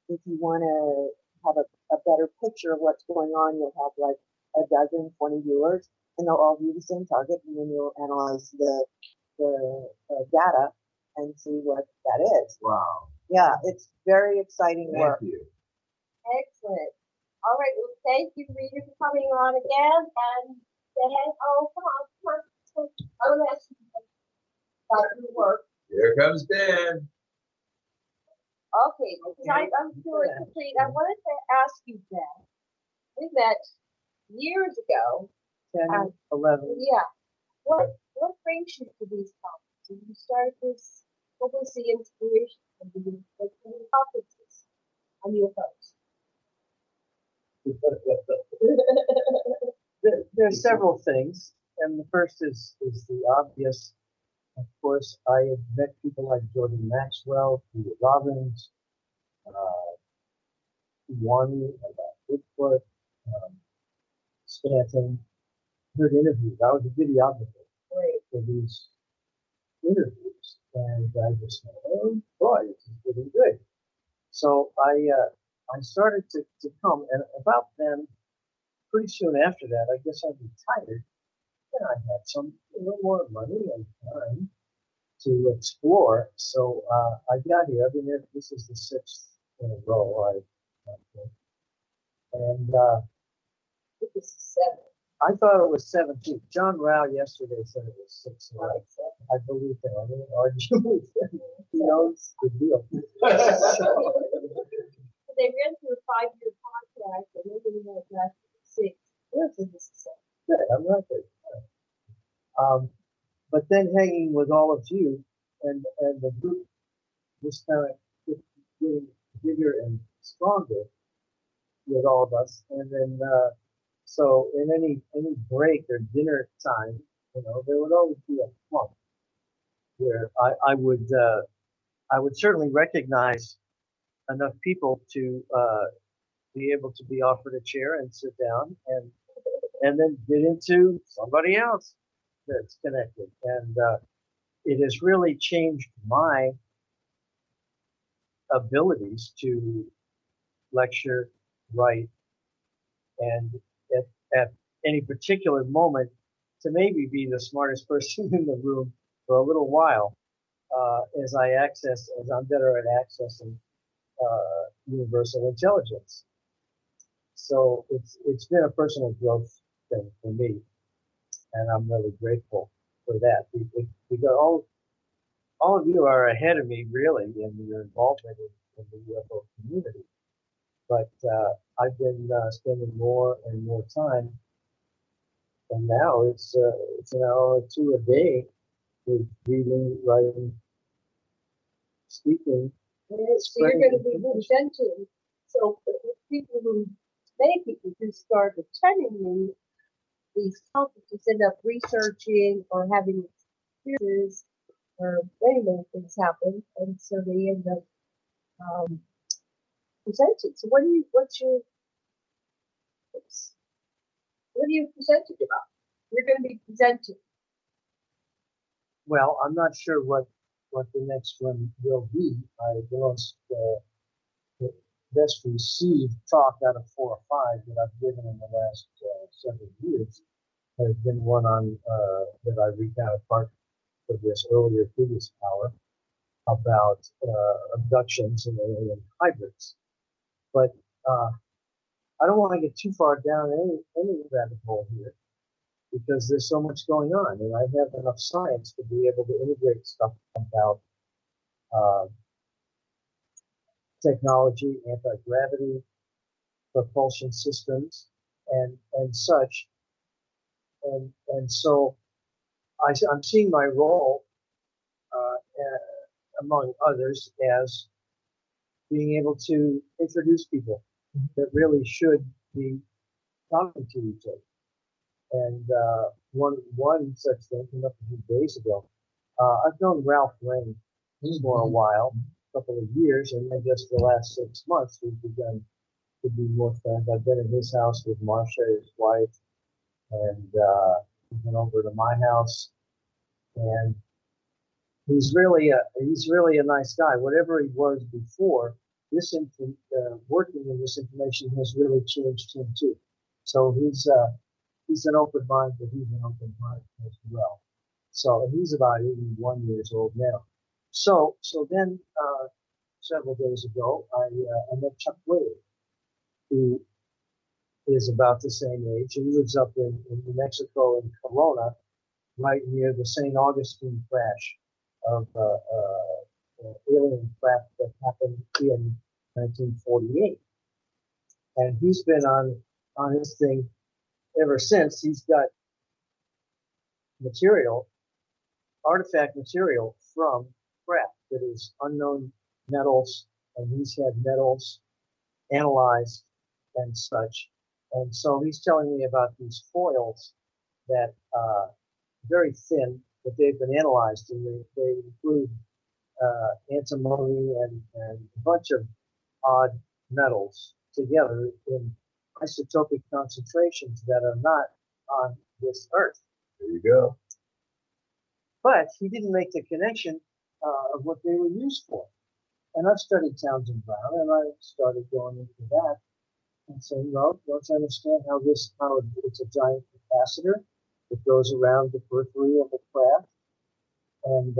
if you want to have a better picture of what's going on, you'll have like a dozen, 20 viewers, and they'll all view the same target, and then you'll analyze the data and see what that is. Wow. Yeah, it's very exciting work. Thank you. Excellent. All right. Well, thank you, Rita, for coming on again. And Dan, come on. I want to ask you about your work. Here comes Dan. Okay, because I'm feeling complete. I wanted to ask you that. We met years ago. 10, 11. Yeah. What brings you to these conferences? You started this. What was the inspiration of the conferences on UFOs? There are several things, and the first is the obvious. Of course, I have met people like Jordan Maxwell, Peter Robbins, one about Bigfoot, Stanton. Heard interviews. I was a videographer for these interviews, and I just thought, oh boy, this is getting good. So I started to come, and about then, pretty soon after that, I guess I retired, and I had a little more money and time to explore. So I got here. I've been here. This is the 6th in a row. And this is 7. I thought it was 17. John Rao yesterday said it was 6. I believe him. I didn't argue with him. He knows the deal. They ran through a 5-year contract, and then we went back to 6. This is 7. Good. I'm not good. But then hanging with all of you and the group just kind of getting bigger and stronger with all of us, and then so in any break or dinner time, there would always be a clump where I would certainly recognize enough people to be able to be offered a chair and sit down and then get into somebody else that's connected. And it has really changed my abilities to lecture, write, and at any particular moment to maybe be the smartest person in the room for a little while as I'm better at accessing universal intelligence. So it's been a personal growth thing for me, and I'm really grateful for that. We got all of you are ahead of me really in your involvement in the UFO community, but I've been spending more and more time, and now it's an hour or two a day with reading, writing, speaking. Yes, so you're going to be presenting. So many people who start attending these conferences end up researching or having experiences, or many things happen, and so they end up presenting. So what are you presenting about? You're going to be presenting. Well, I'm not sure what the next one will be. The most best received talk out of 4 or 5 that I've given in the last several years has been one on that I recounted part of this previous hour about abductions and alien hybrids. But I don't want to get too far down any rabbit hole here, because there's so much going on, and I have enough science to be able to integrate stuff about technology, anti-gravity, propulsion systems, and such. And so I'm seeing my role, among others, as being able to introduce people that really should be talking to each other. And one such thing came up a few days ago. I've known Ralph Rain for a while, a couple of years, and then just the last 6 months we've begun to be more friends. I've been in his house with Miesha, his wife, and he's been over to my house, and he's really a nice guy. Whatever he was before, working in this information has really changed him too. So he's an open mind, but he's an open heart as well. So he's about 81 years old now. So then several days ago, I met Chuck Wade, who is about the same age. He lives up in New Mexico in Corona, right near the St. Augustine crash of alien craft that happened in 1948. And he's been on his thing ever since. He's got artifact material from craft that is unknown metals, and he's had metals analyzed and such. And so he's telling me about these foils that very thin, but they've been analyzed, and they include antimony and a bunch of odd metals together in isotopic concentrations that are not on this Earth. There you go. But he didn't make the connection of what they were used for. And I've studied Townsend Brown, and I started going into that and saying, well, don't you understand how it's a giant capacitor that goes around the periphery of the craft? And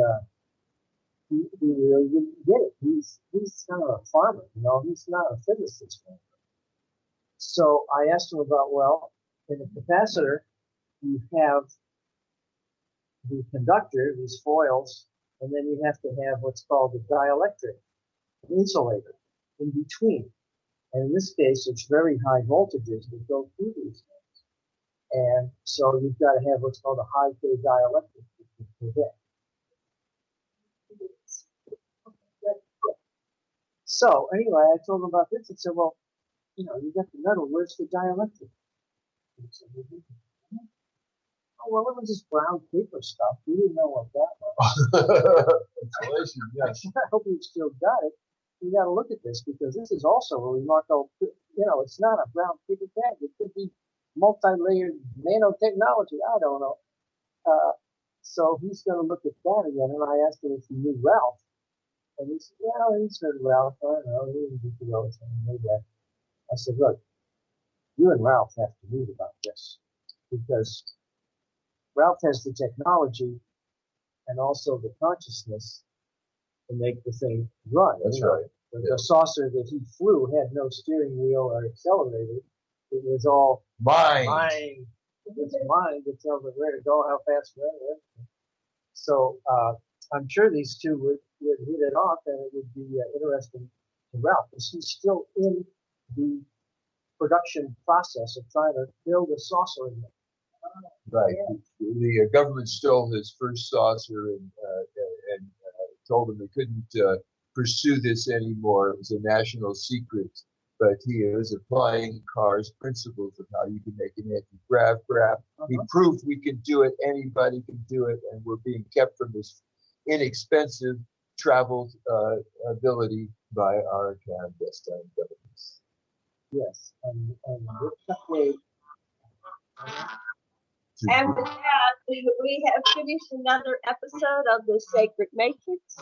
he really didn't get it. He's kind of a farmer, he's not a physicist. So I asked him about, well, in a capacitor, you have the conductor, these foils, and then you have to have what's called a dielectric insulator in between. And in this case, it's very high voltages that go through these things. And so you've got to have what's called a high K dielectric to prevent. So anyway, I told him about this and said, well, you got the metal, where's the dielectric? He said, oh, well, it was this brown paper stuff. We didn't know what that was. Insulation, yes. I hope you still got it. You got to look at this, because this is also a remarkable, it's not a brown paper bag. It could be multi-layered nanotechnology. I don't know. So he's going to look at that again. And I asked him if he knew Ralph. And he said, well, he's heard Ralph. I don't know. He didn't get to know that. I said, look, you and Ralph have to meet about this, because Ralph has the technology and also the consciousness to make the thing run. That's right. The saucer that he flew had no steering wheel or accelerator. It was all mind. It's mind that tells it where to go, how fast, where. So I'm sure these two would hit it off, and it would be interesting to Ralph, because he's still in the production process of trying to build a saucer in there. Right. Yeah. The government stole his first saucer and told him they couldn't pursue this anymore. It was a national secret. But he was applying Carr's principles of how you can make an anti-grav craft. He proved we can do it. Anybody can do it. And we're being kept from this inexpensive travel ability by our clandestine governments. Yes. And with that, we have finished another episode of The Sacred Matrix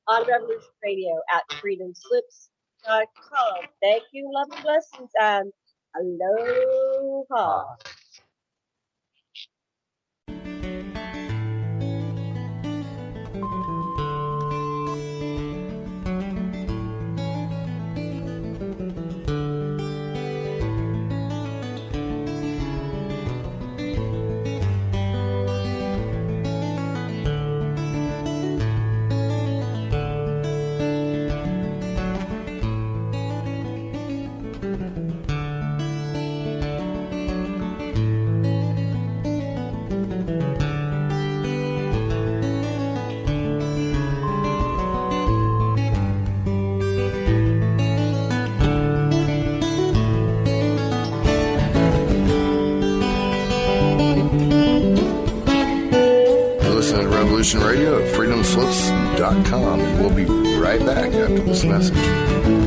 on Revolution Radio at freedomslips.com. Thank you, love and blessings, and aloha. Radio at freedomslips.com, and we'll be right back after this message.